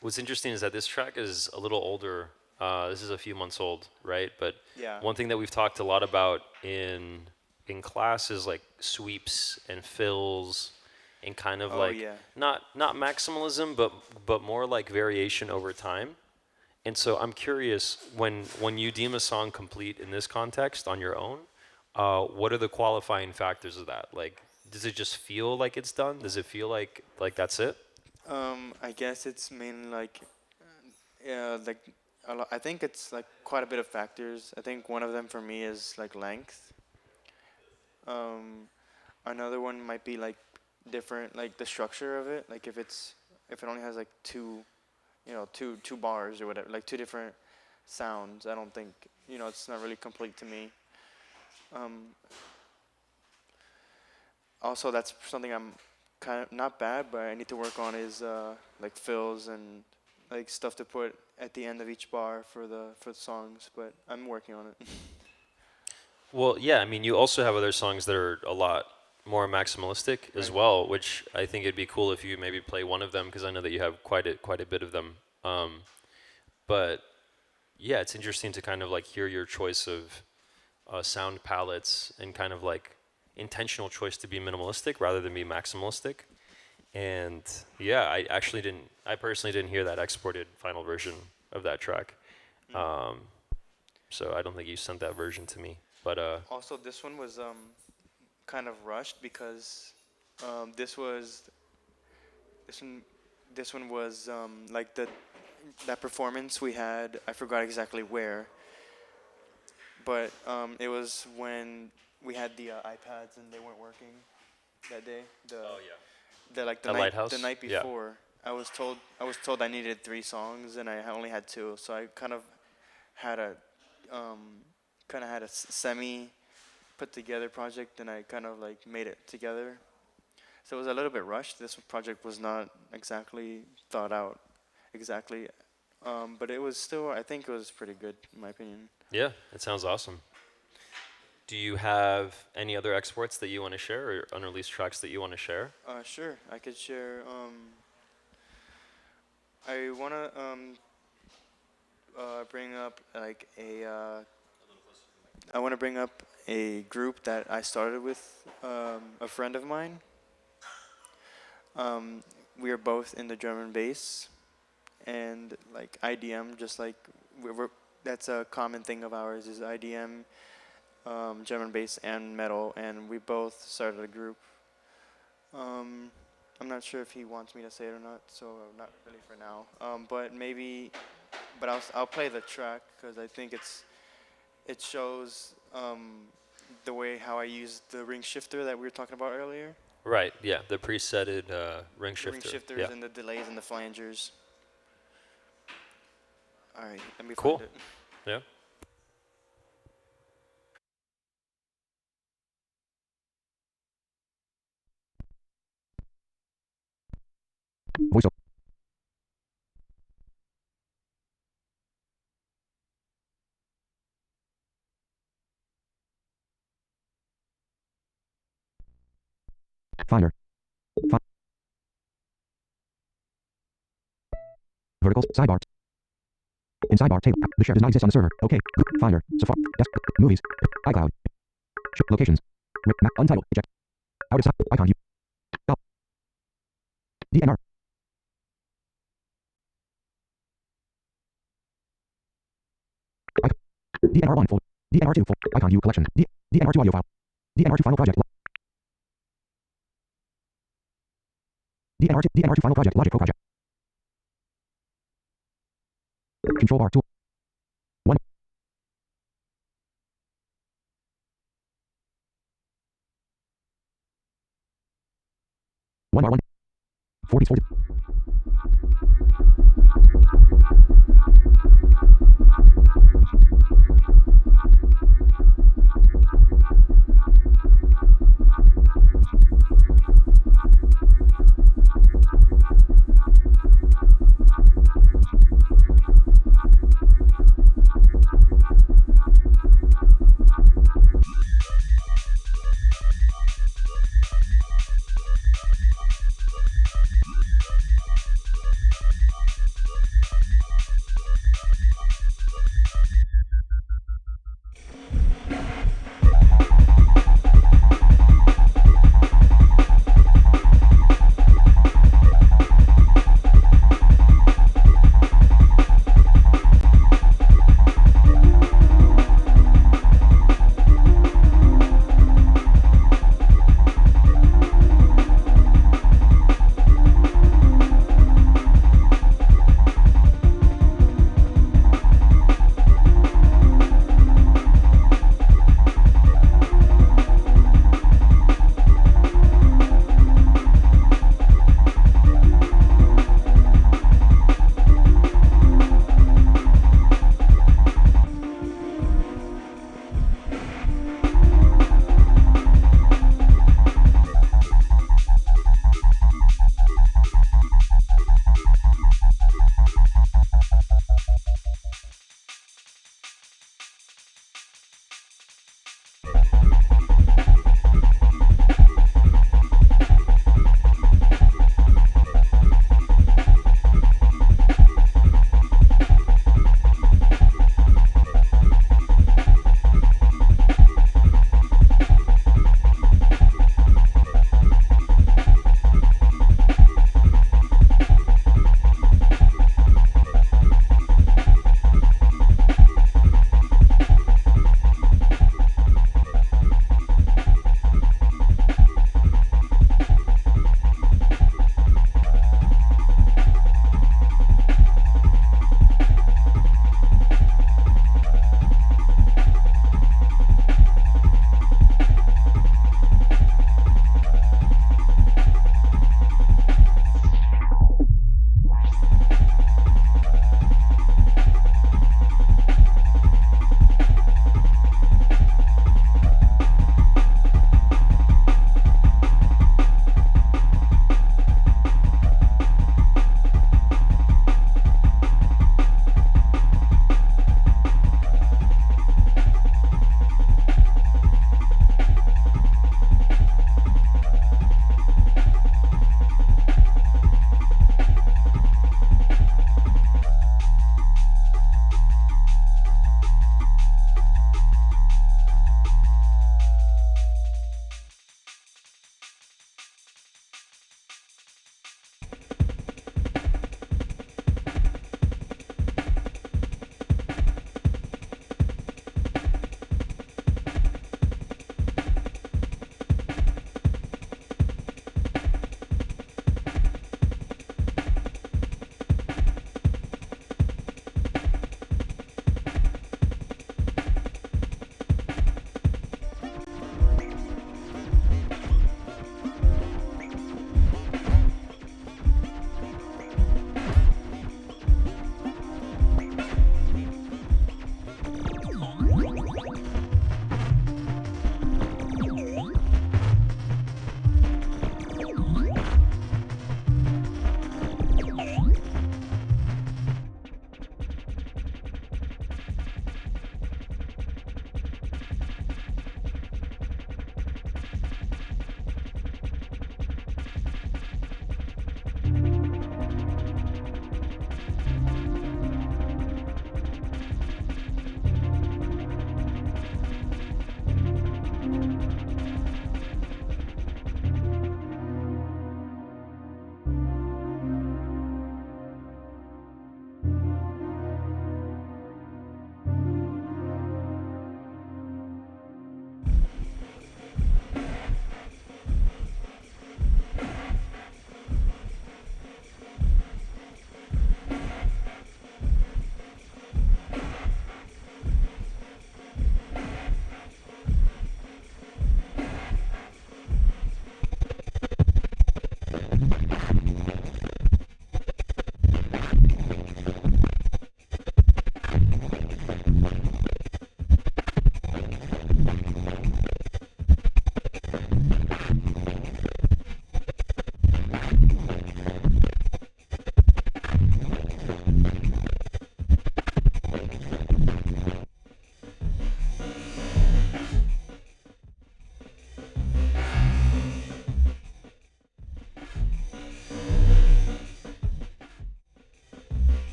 What's interesting is that this track is a little older. This is a few months old, right? But Yeah. one thing that we've talked a lot about in class is like sweeps and fills and kind of Oh like yeah. not maximalism, but more like variation over time. And so I'm curious, when you deem a song complete in this context on your own, what are the qualifying factors of that? Like, does it just feel like it's done? Does it feel like that's it? I guess it's mainly like, yeah, like I think it's like quite a bit of factors. I think one of them for me is like length. Um, Another one might be like different, like the structure of it. Like if it only has like two, two bars or whatever, like two different sounds. I don't think it's not really complete to me. Um, Also, that's something I'm kind of not bad, but I need to work on is like fills and like stuff to put at the end of each bar for the songs. But I'm working on it. Well, yeah, I mean, you also have other songs that are a lot more maximalistic as Right. well, which I think it'd be cool if you maybe play one of them because I know that you have quite a bit of them. But yeah, it's interesting to kind of like hear your choice of sound palettes and kind of like intentional choice to be minimalistic rather than be maximalistic. And yeah, I personally didn't hear that exported final version of that track. Um, so I don't think you sent that version to me. But Also, this one was kind of rushed because um, this was this one this one was like that performance we had. I forgot exactly where, but it was when we had the iPads and they weren't working that day. The like At Lighthouse? the night Yeah. before. I was told I needed 3 songs and I only had 2, so I kind of had a semi put together project and I kind of like made it together. So it was a little bit rushed. This project was not exactly thought out exactly, but it was still I think it was pretty good in my opinion. Yeah, it sounds awesome. Do you have any other exports that you want to share or unreleased tracks that you want to share? Sure, I could share. I wanna bring up like I wanna bring up a group that I started with a friend of mine. We are both in the drum and bass, and like IDM, just like we're that's a common thing of ours is IDM, drum and bass, and metal, and we both started a group. Um, I'm not sure if he wants me to say it or not, so not really for now. But maybe, but I'll play the track because I think it shows the way how I use the ring shifter that we were talking about earlier. Right, yeah, the presetted ring The ring shifter. shifters Yeah. and the delays and the flangers. All right, let me Cool. find it. Yeah. Voiceover. Finder. Verticals. Sidebar. In sidebar table. The share does not exist on the server. Okay. Finder. Safari. Desk. Movies. iCloud. Locations. Untitled. Eject. Out of sight. Icon. Up. DNR. DNR1 folder. DNR2 folder. Icon U collection. DNR2 audio file. DNR2 final project. DNR2 final project. Logic Pro project. Control bar tool. 1.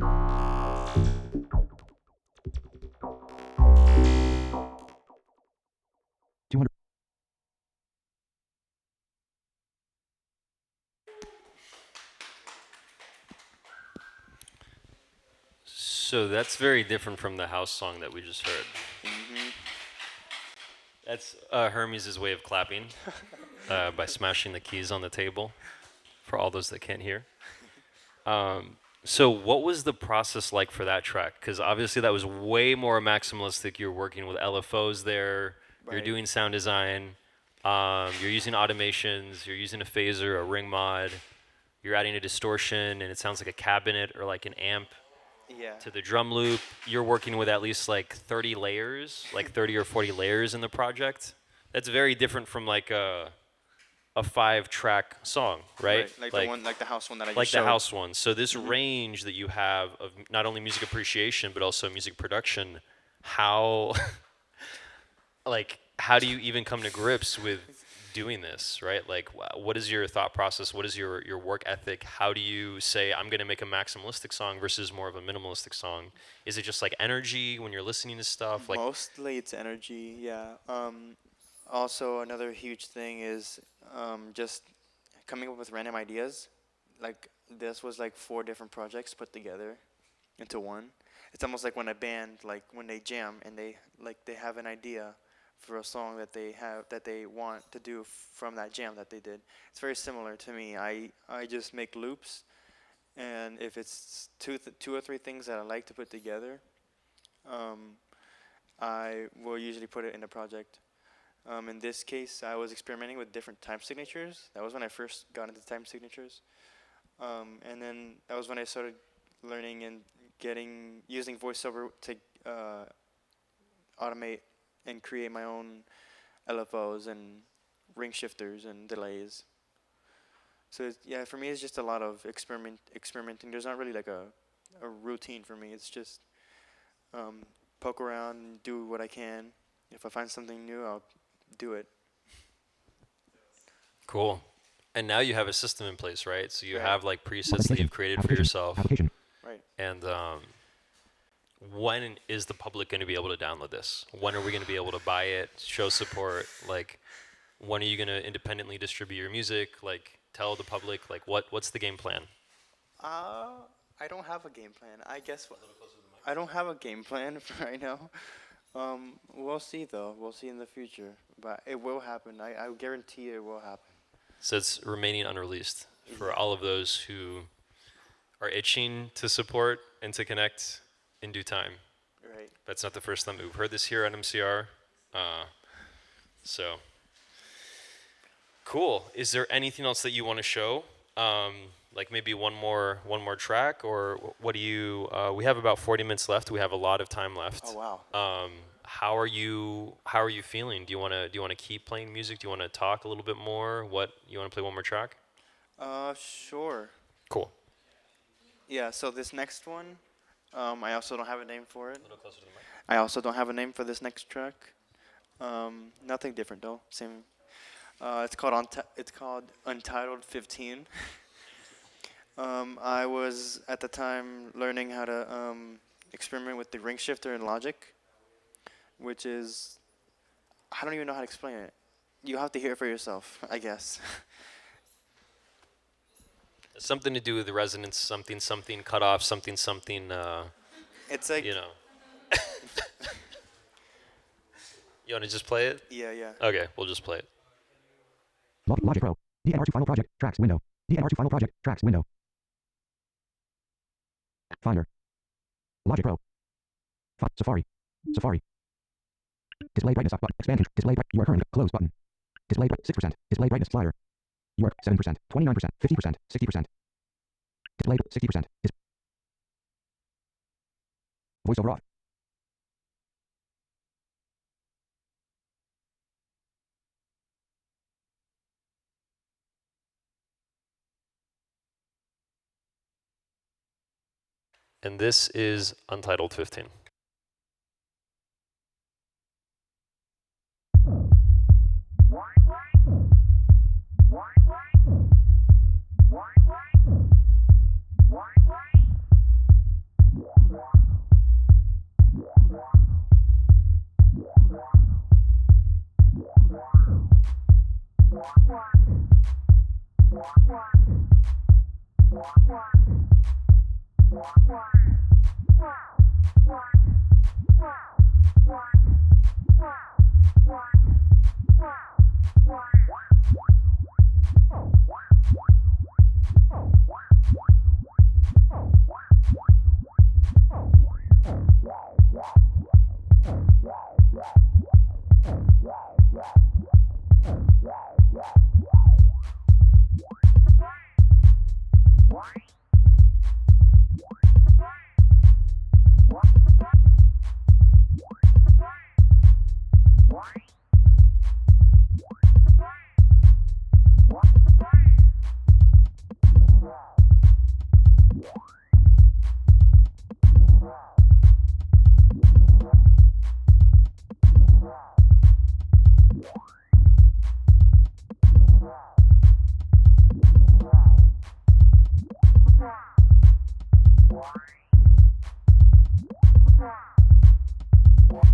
$200. So that's very different from the house song that we just heard. That's Hermes' way of clapping by smashing the keys on the table for all those that can't hear. So what was the process like for that track? Because obviously that was way more maximalistic. You're working with LFOs there. You're Right. doing sound design. You're using automations. You're using a phaser, a ring mod. You're adding a distortion, and it sounds like a cabinet or like an amp Yeah. to the drum loop. You're working with at least like 30 layers, like 30 or 40 layers in the project. That's very different from like a 5-track song, right? Like the one, like the house one that I Like just the showed. house one. So this range that you have of not only music appreciation but also music production, how like how do you even come to grips with doing this, right? Like what is your thought process? What is your work ethic? How do you say I'm going to make a maximalistic song versus more of a minimalistic song? Is it just like energy when you're listening to stuff? Like Mostly it's energy, yeah. Also, another huge thing is just coming up with random ideas. Like this was like 4 different projects put together into one. It's almost like when a band, like when they jam and they have an idea for a song that they want to do from that jam that they did. It's very similar to me. I just make loops, and if it's two or three things that I like to put together, um, I will usually put it in the project. In this case, I was experimenting with different time signatures. That was when I first got into time signatures. And then that was when I started learning and using voiceover to automate and create my own LFOs and ring shifters and delays. So yeah, for me, it's just a lot of experimenting. There's not really like a routine for me. It's just poke around and do what I can. If I find something new, I'll do it. cool. And now you have a system in place, right? So you Right. have like presets that you've created for yourself. Application. Right. And when is the public going to be able to download this? When are we going to be able to buy it, show support? Like, when are you going to independently distribute your music? Like, tell the public, like, what's the game plan? I don't have a game plan. I guess I don't have a game plan for right now. We'll see though. We'll see in the future, but it will happen. I guarantee it will happen. So it's remaining unreleased for all of those who are itching to support and to connect in due time. Right. That's not the first time we've heard this here at MCR. So cool. Is there anything else that you want to show? Like maybe one more track, or what do you? We have about 40 minutes left. We have a lot of time left. Oh wow. How are you feeling? Do you want to keep playing music? Do you want to talk a little bit more? What you want to play one more track? Sure. Cool. Yeah. So this next one, I also don't have a name for it. A little closer to the mic. I also don't have a name for this next track. Nothing different though. Same. It's called Untitled 15. I was at the time learning how to experiment with the ring shifter in Logic, which is, I don't even know how to explain it. You have to hear it for yourself, I guess. Something to do with the resonance, something cut off, something. It's like You know. You want to just play it? yeah. Okay, we'll just play it. Logic Pro. DNR2 Final Project. Tracks window. DNR2 Final Project. Tracks window. Finder. Logic Pro. Safari. Safari. Display brightness up button. Expand. Display bright. You are current. Close button. Display 6%. Display brightness slider. You are 7%. 29%. 50%. 60%. Display 60%. Voiceover off. And this is Untitled 15.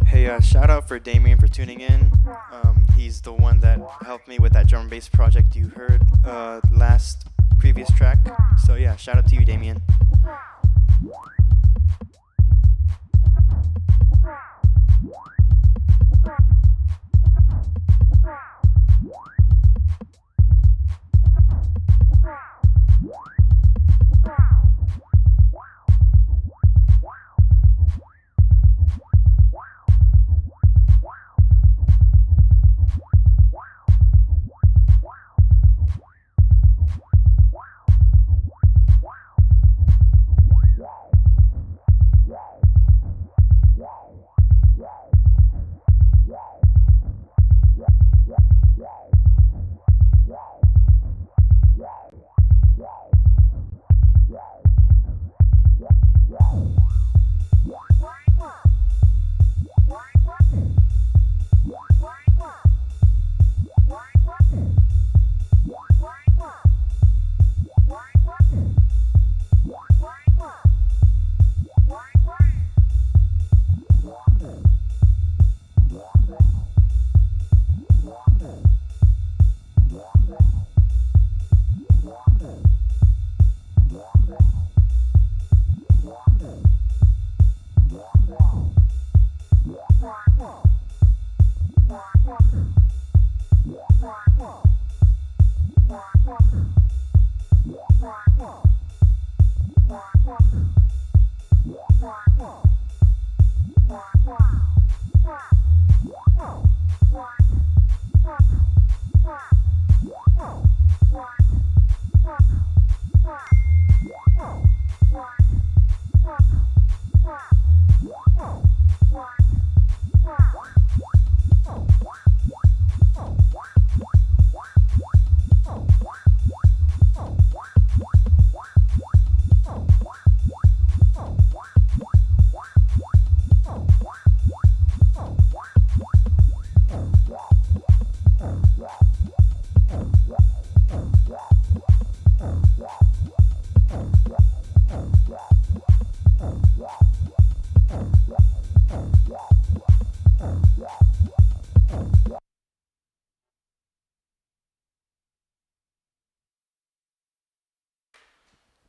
Hey, shout out for Damien for tuning in. He's the one that helped me with that drum and bass project you heard last previous track. So yeah, shout out to you, Damien.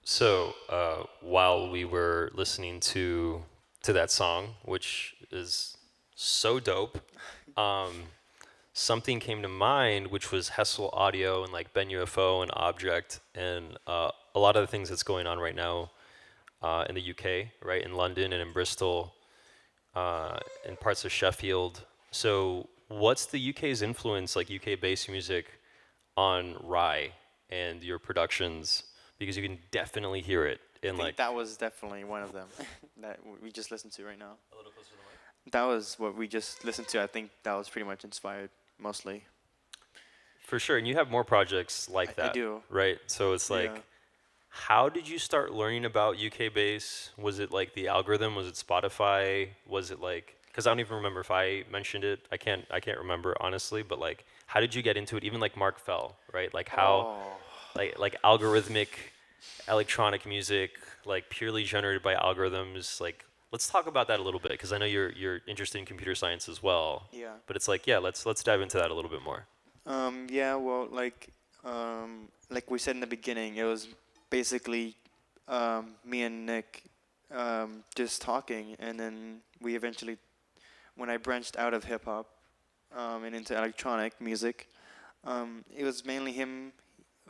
So while we were listening to that song, which is so dope, um, something came to mind, which was Hessel Audio and like Ben UFO and Object and a lot of the things that's going on right now in the UK, right, in London and in Bristol, in parts of Sheffield. So what's the UK's influence, like UK bass music, on Rye and your productions? Because you can definitely hear it I in think like. that was definitely one of them that we just listened to right now. A little closer to the mic. That was what we just listened to. I think that was pretty much inspired mostly. For sure, and you have more projects like I that. do. Right? So it's like, Yeah. how did you start learning about UK bass? Was it like the algorithm? Was it Spotify? Was it like, because I don't even remember if I mentioned it. I can't remember honestly. But like, how did you get into it? Even like Mark Fell, right? Like how, Oh. like algorithmic electronic music, like purely generated by algorithms. Like, let's talk about that a little bit because I know you're interested in computer science as well. Yeah. But it's like, yeah, let's dive into that a little bit more. Yeah. Well, like we said in the beginning, it was basically me and Nick just talking, and then we eventually, when I branched out of hip hop and into electronic music, it was mainly him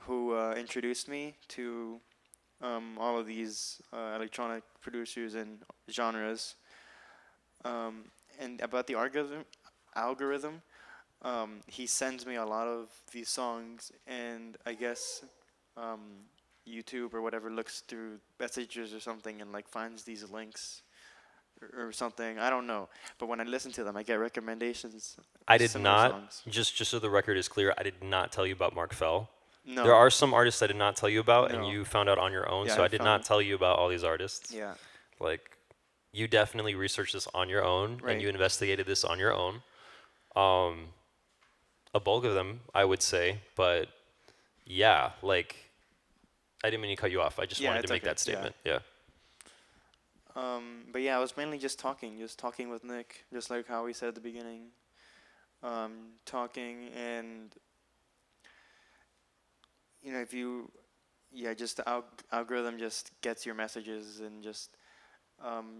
who introduced me to all of these electronic producers and genres. Um, and about the algorithm, he sends me a lot of these songs, and I guess um, YouTube or whatever looks through messages or something and like finds these links or something. I don't know, but when I listen to them, I get recommendations I of did similar not, songs. just so the record is clear, I did not tell you about Mark Fell. There No, are some artists I did not tell you about, and no. you found out on your own, Yeah, so I I did found. not tell you about all these artists. Yeah, Like, you definitely researched this on your own, and right. you investigated this on your own. Um, a bulk of them, I would say, but yeah, like, I didn't mean to cut you off. I just Yeah, wanted to it's make okay. that Yeah. statement. Yeah. But yeah, I was mainly just talking with Nick, just like how we said at the beginning. Talking and if you, yeah, just the algorithm just gets your messages and just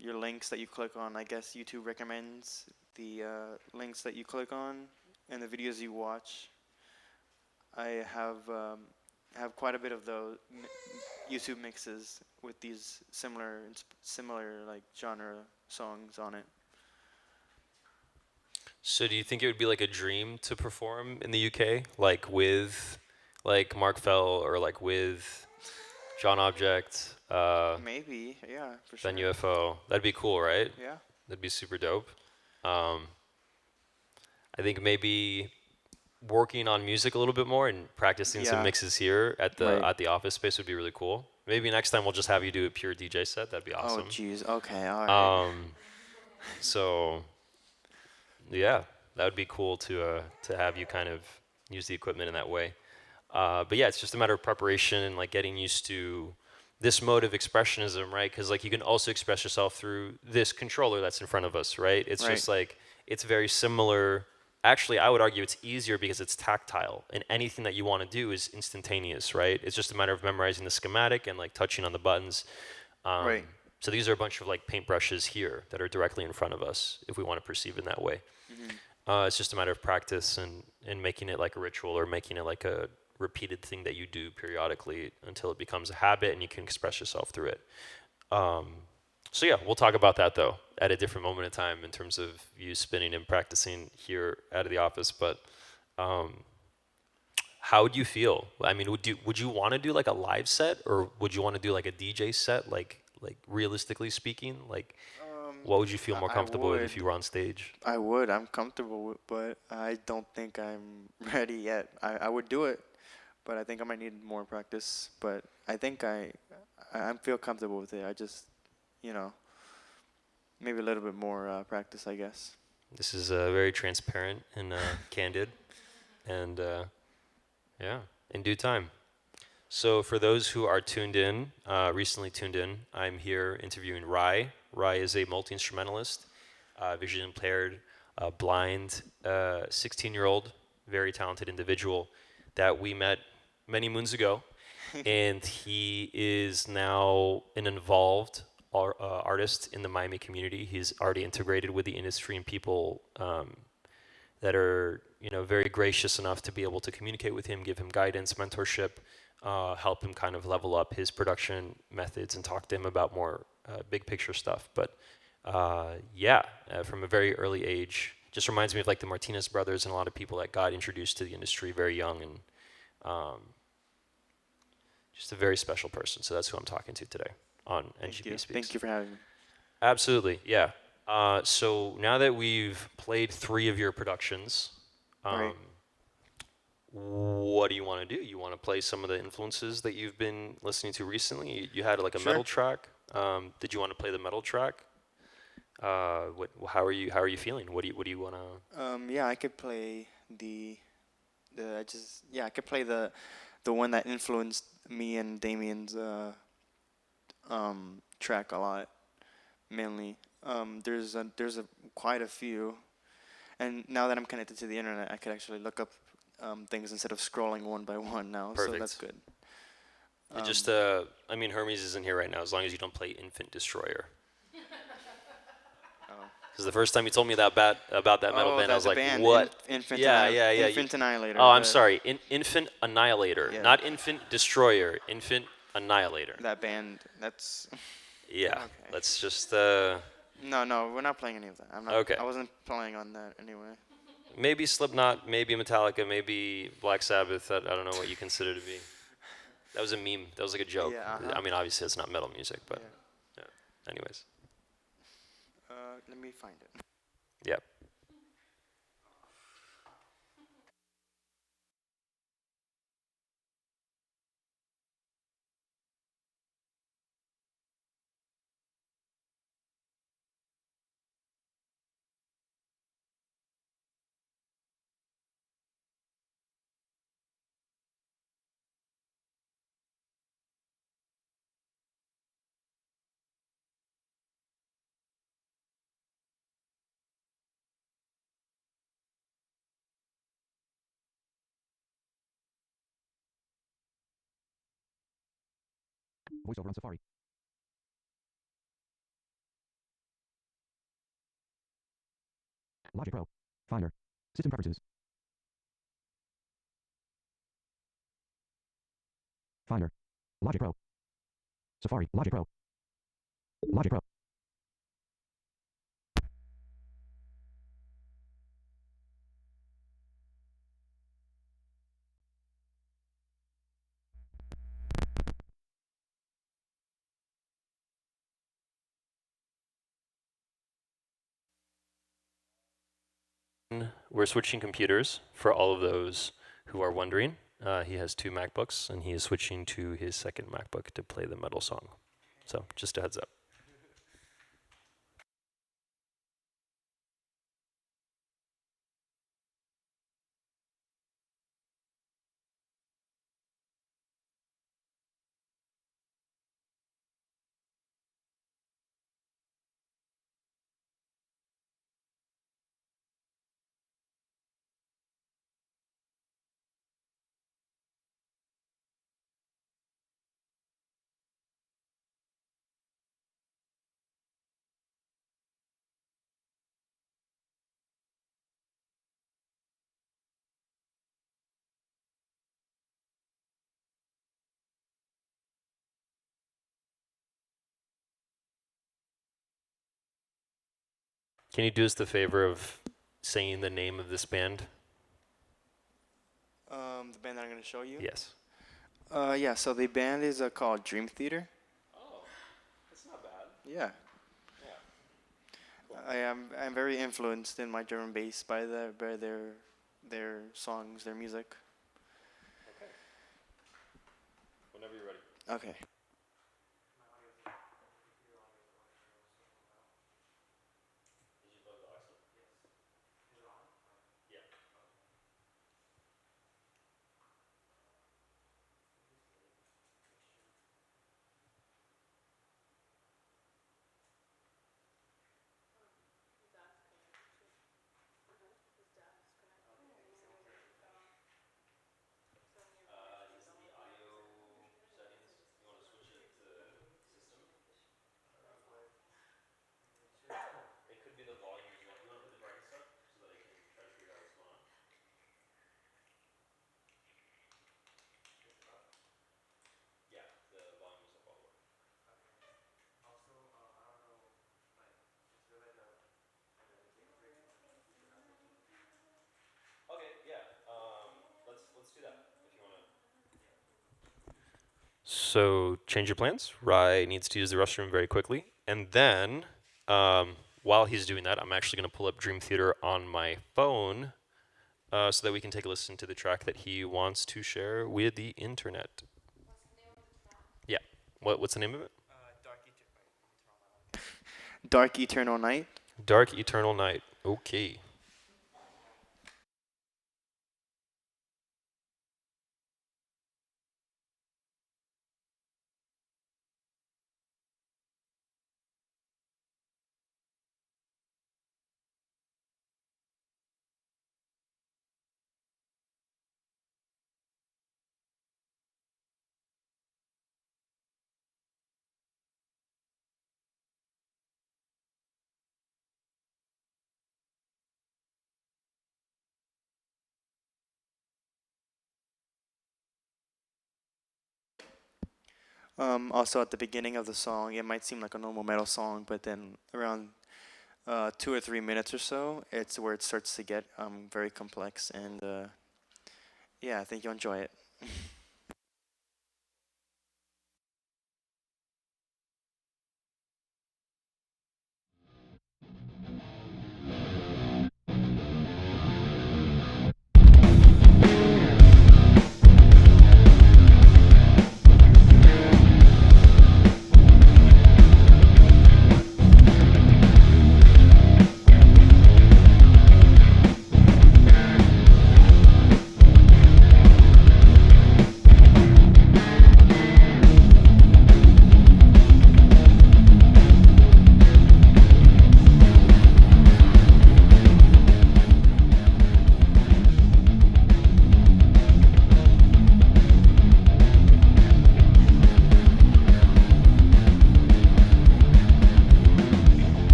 your links that you click on. I guess YouTube recommends the links that you click on and the videos you watch. I have quite a bit of those YouTube mixes with these similar like genre songs on it. So do you think it would be like a dream to perform in the UK, like with, like Mark Fell or like with John Object, Maybe, yeah, for then sure. UFO? That'd be cool, right? Yeah, That'd be super dope. Um, I think maybe working on music a little bit more and practicing some yeah, mixes here right. at the office space would be really cool. Maybe next time we'll just have you do a pure DJ set. That'd be Oh, awesome. jeez. Okay, all right. Um, so yeah, that would be cool to have you kind of use the equipment in that way. But yeah, it's just a matter of preparation and like getting used to this mode of expressionism, right? Because like you can also express yourself through this controller that's in front of us, right? It's Right. just like it's very similar. Actually, I would argue it's easier because it's tactile, and anything that you want to do is instantaneous, right? It's just a matter of memorizing the schematic and like touching on the buttons. Um, Right. so these are a bunch of like paintbrushes here that are directly in front of us, if we want to perceive in that way. Mhm. It's just a matter of practice and making it like a ritual or making it like a repeated thing that you do periodically until it becomes a habit and you can express yourself through it. Um, so yeah, we'll talk about that though at a different moment in time in terms of you spinning and practicing here out of the office. But um, how would you feel? I mean, would you want to do like a live set or would you want to do like a DJ set? Like realistically speaking, like what would you feel more I comfortable with would. if you were on stage? I would. I'm comfortable with, but I don't think I'm ready yet. I would do it, but I think I might need more practice. But I think I feel comfortable with it. I just, you know, maybe a little bit more practice, I guess. This is very transparent and candid, and yeah, in due time. So for those who are tuned in, recently tuned in, I'm here interviewing Rai. Rai is a multi-instrumentalist, visually impaired, blind, 16-year-old, very talented individual that we met many moons ago. And he is now an involved artist in the Miami community. He's already integrated with the industry and people that are very gracious enough to be able to communicate with him, give him guidance, mentorship, help him kind of level up his production methods, and talk to him about more big picture stuff. But yeah, from a very early age, just reminds me of like the Martinez brothers and a lot of people that got introduced to the industry very young and just a very special person. So that's who I'm talking to today on Thank NGP you. Speaks. Thank you for having me. Absolutely, yeah. So now that we've played 3 of your productions, Right. what do you want to do? You want to play some of the influences that you've been listening to recently? You had like a Sure. metal track. Did you want to play the metal track? How are you feeling? What do you want to? Yeah, I could play I could play the one that influenced me and Damien's track a lot, mainly. There's quite a few, and now that I'm connected to the internet, I could actually look up things instead of scrolling one by one now. So that's Perfect. good. It Um, just, I mean, Hermes isn't here right now as long as you don't play Infant Destroyer. oh. Because the first time you told me about that metal Oh, band, I that was the like, band what? Yeah, yeah, yeah. Infant Annihilator. Oh, I'm sorry. Infant Annihilator, Yeah. not Infant Destroyer. Infant Annihilator. That band. That's Yeah. okay. Let's just, No, no, we're not playing any of that. I'm not. okay. I wasn't playing on that anyway. Maybe Slipknot, maybe Metallica, maybe Black Sabbath. I don't know what you consider to be. That was a meme. That was like a joke. Yeah. Uh huh. I mean, obviously it's not metal music, but Yeah. yeah. Anyways, Let me find it. yeah. Voiceover on Safari. Logic Pro. Finder. System preferences. Finder. Logic Pro. Safari. Logic Pro. Logic Pro. We're switching computers for all of those who are wondering. He has 2 MacBooks, and he is switching to his second MacBook to play the metal song. So just a heads up. Can you do us the favor of saying the name of this band? The band that I'm gonna show you. Yes. Yeah. So the band is called Dream Theater. Oh, that's not bad. Yeah. Yeah. Cool. I'm very influenced in my drum and bass by their songs, their music. Okay. Whenever you're ready. Okay. Did you plug the aux in? Yeah. Is the audio settings? You want to switch it to system? It could be the volume as well. You want to put the brightness up so that I can try to figure out what's going on? Yeah, the volume is up all the way. Okay, yeah. Let's do that if you want to. So change your plans. Rye needs to use the restroom very quickly, and then while he's doing that, I'm actually going to pull up Dream Theater on my phone so that we can take a listen to the track that he wants to share with the internet. Yeah. What's the name of it? Dark Eternal Night. Dark Eternal Night. Okay. Also, at the beginning of the song, it might seem like a normal metal song, but then around 2 or 3 minutes or so, it's where it starts to get very complex. And yeah, I think you'll enjoy it.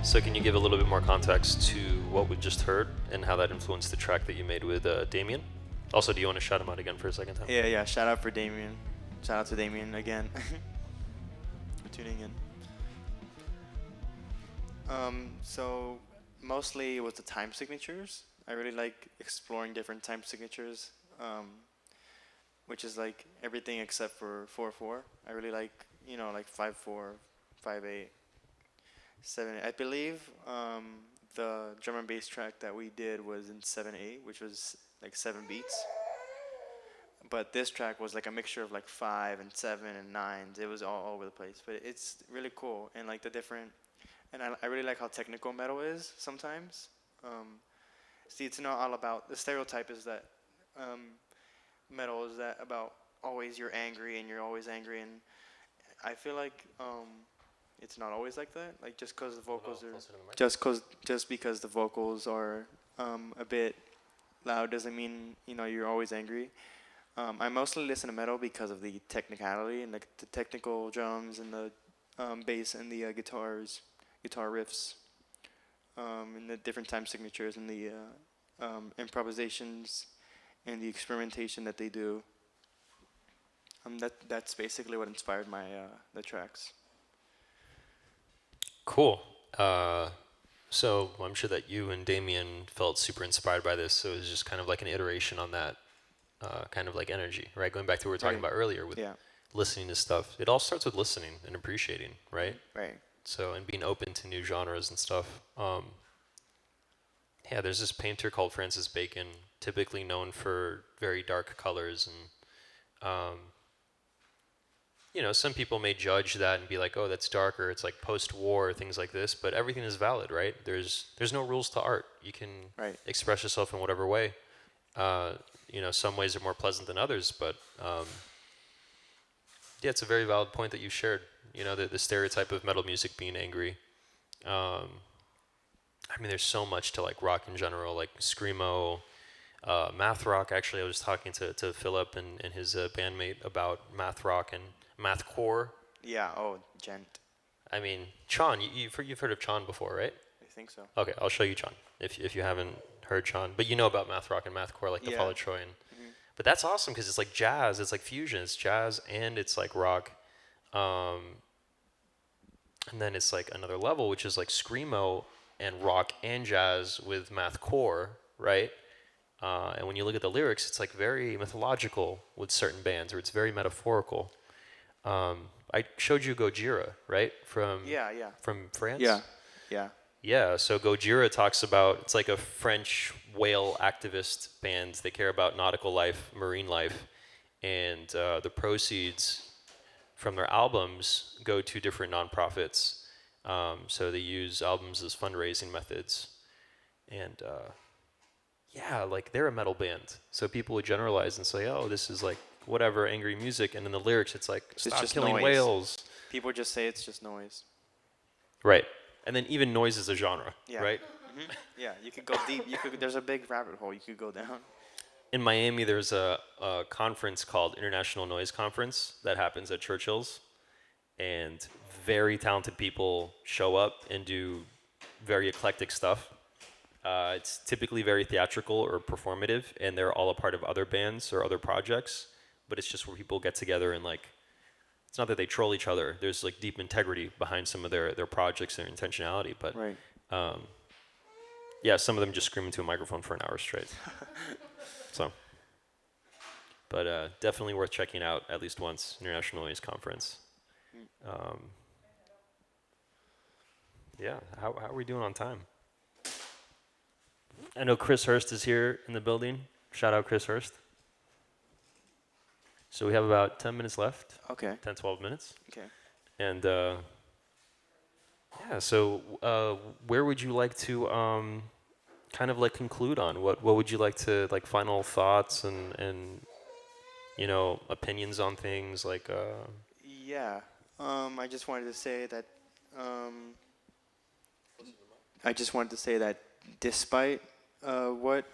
So can you give a little bit more context to what we just heard and how that influenced the track that you made with Damien? Also, do you want to shout him out again for a second time? Yeah. Shout out for Damien. Shout out to Damien again for tuning in. So mostly it was the time signatures. I really like exploring different time signatures, which is like everything except for 4/4. I really like, like 5/4, 5/8, 7/8. I believe the drum and bass track that we did was in 7/8, which was like 7 beats. But this track was like a mixture of like 5 and 7 and 9s. It was all over the place, but it's really cool, and like the different. And I really like how technical metal is sometimes. See, it's not all about the stereotype is that metal is that about always you're angry and you're always angry, and I feel like it's not always like that. Like just because the vocals are just because the vocals are a bit loud doesn't mean you're always angry. I mostly listen to metal because of the technicality and the technical drums and the bass and the guitar riffs, and the different time signatures and the improvisations and the experimentation that they do. That's basically what inspired my the tracks. Cool. So I'm sure that you and Damien felt super inspired by this. So it was just kind of like an iteration on that kind of like energy, right? Going back to what we were talking Right. about earlier with listening to stuff. It all starts with listening and appreciating, right? Right. So, and being open to new genres and stuff. Yeah, there's this painter called Francis Bacon, typically known for very dark colors, and some people may judge that and be like, "Oh, that's darker. It's like post-war, things like this." But everything is valid, right? There's no rules to art. You can express yourself in whatever way. Some ways are more pleasant than others, but yeah, it's a very valid point that you shared. The stereotype of metal music being angry. I mean, there's so much to like rock in general, like screamo, math rock. Actually, I was talking to Philip and his bandmate about math rock and mathcore. Yeah. Oh, gent. I mean, Chan, you've heard of Chan before, right? I think so. Okay, I'll show you Chan if you haven't heard Chan. But you know about math rock and mathcore, like the Fall of Troy. But that's awesome because it's like jazz. It's like fusion. It's jazz and it's like rock. And then it's like another level, which is like screamo and rock and jazz with mathcore, right? And when you look at the lyrics, it's like very mythological with certain bands, or it's very metaphorical. I showed you Gojira, right? From France. Yeah. So Gojira talks about, it's like a French whale activist band. They care about nautical life, marine life, and the proceeds from their albums go to different nonprofits. So they use albums as fundraising methods, and like they're a metal band. So people would generalize and say, "Oh, this is like whatever angry music," and in the lyrics, it's like "Stop just killing noise. whales." People just say it's just noise. Right, and then even noise is a genre, right? Mm-hmm. Yeah, you could go deep. There's a big rabbit hole you could go down. In Miami, there's a conference called International Noise Conference that happens at Churchill's, and very talented people show up and do very eclectic stuff. It's typically very theatrical or performative, and they're all a part of other bands or other projects, but it's just where people get together and like, it's not that they troll each other. There's like deep integrity behind some of their projects and their intentionality, but yeah, some of them just scream into a microphone for an hour straight. So, but definitely worth checking out at least once, International Noise Conference. Yeah, how are we doing on time? I know Chris Hurst is here in the building. Shout out Chris Hurst. So we have about 10 minutes left. Okay. 10, 12 minutes. Okay. And yeah, so where would you like to kind of like conclude on? What would you like to, like, final thoughts and opinions on things like Yeah. I just wanted to say that despite what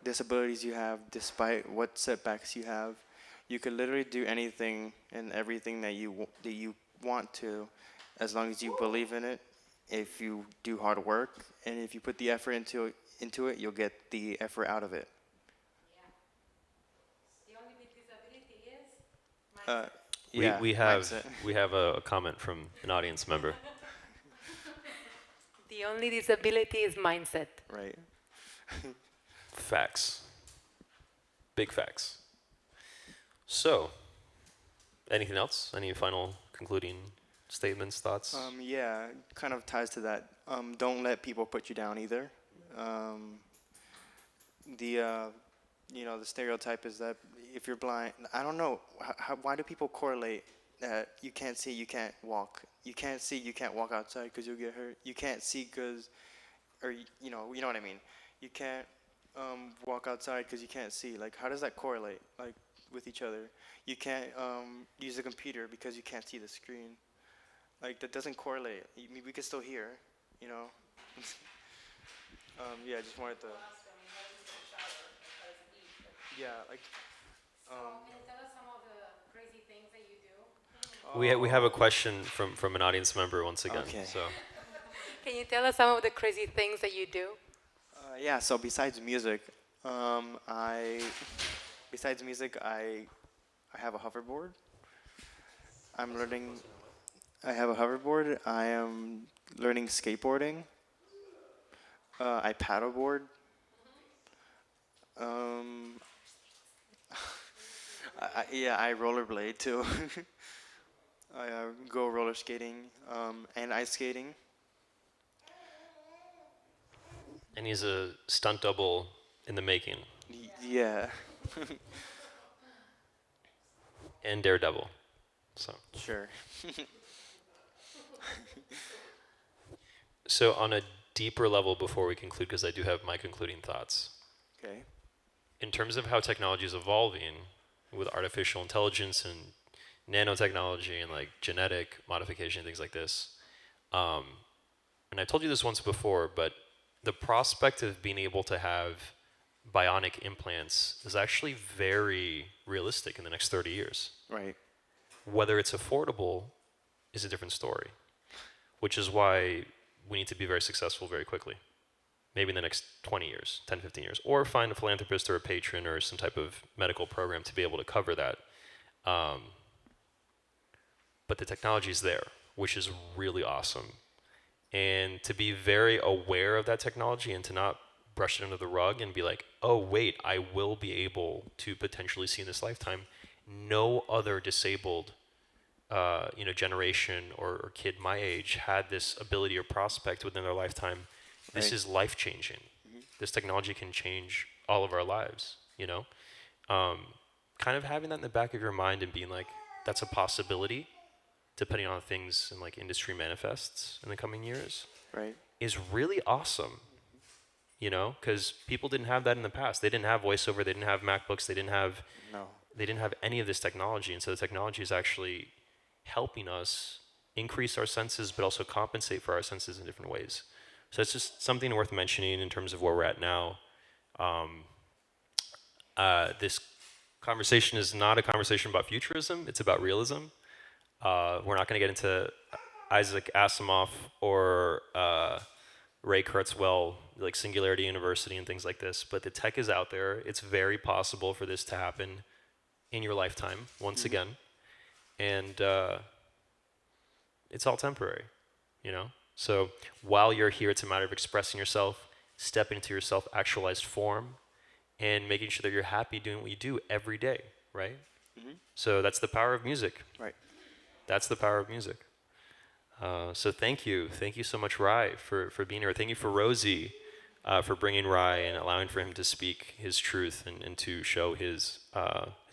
disabilities you have, despite what setbacks you have, you could literally do anything and everything that you want to, as long as you believe in it if you do hard work and if you put the effort into it, you'll get the effort out of it. The only big disability is Uh, mindset. yeah, we mindset. have a comment from an audience member. The only disability is mindset. Right. Facts. Big facts. So, anything else? Any final concluding statements, thoughts? Yeah, kind of ties to that. Don't let people put you down either. The the stereotype is that if you're blind, I don't know, why do people correlate that you can't see, you can't walk. You can't see, you can't walk outside because you'll get hurt. You can't see because, or you know what I mean. You can't walk outside because you can't see. Like, how does that correlate, like, with each other? You can't use a computer because you can't see the screen. Like, that doesn't correlate. We can still hear, you know. Yeah, I just wanted to. Yeah, like. Can you tell us some of the crazy things that you do? We have a question from an audience member once again. Okay. So Can you tell us some of the crazy things that you do? Yeah. So besides music, I have a hoverboard. I'm learning. I have a hoverboard. I am learning skateboarding. I paddleboard. I rollerblade too. I go roller skating and ice skating. and he's a stunt double in the making Yeah. and Daredevil. So Sure. so on a deeper level before we conclude, because I do have my concluding thoughts. Okay. In terms of how technology is evolving with artificial intelligence and nanotechnology and like genetic modification and things like this, and I told you this once before, but the prospect of being able to have bionic implants is actually very realistic in the next 30 years. Right. Whether it's affordable is a different story, which is why we need to be very successful very quickly. Maybe in the next 20 years, 10, 15 years, or find a philanthropist or a patron or some type of medical program to be able to cover that. But the technology is there, which is really awesome. And to be very aware of that technology and to not brush it under the rug and be like, oh, wait, I will be able to potentially see in this lifetime. No other disabled generation or kid my age had this ability or prospect within their lifetime. This Right. is life-changing. Mm-hmm. This technology can change all of our lives, you know? Kind of having that in the back of your mind and being like, that's a possibility, depending on things and like industry manifests in the coming years, Right. is really awesome, you know? Because people didn't have that in the past. They didn't have voiceover, they didn't have MacBooks, they didn't have any of this technology. And so the technology is actually helping us increase our senses, but also compensate for our senses in different ways. So it's just something worth mentioning in terms of where we're at now. This conversation is not a conversation about futurism, it's about realism. We're not going to get into Isaac Asimov or Ray Kurzweil, like Singularity University and things like this, but the tech is out there. It's very possible for this to happen in your lifetime, once again. And it's all temporary, you know? So while you're here, it's a matter of expressing yourself, stepping into your self-actualized form, and making sure that you're happy doing what you do every day, right? Mm-hmm. So that's the power of music. Right. That's the power of music. So thank you so much, Rai, for being here. Thank you for Rosie, for bringing Rai and allowing for him to speak his truth and to show his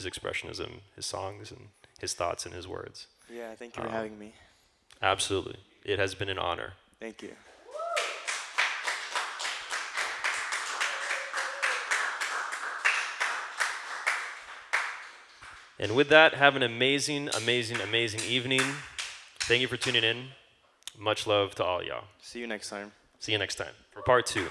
expressionism, his songs and his thoughts and his words. Yeah. Thank you for having me. Absolutely, it has been an honor. Thank you. And with that, have an amazing, amazing, amazing evening. Thank you for tuning in. Much love to all y'all. See you next time. See you next time for part 2.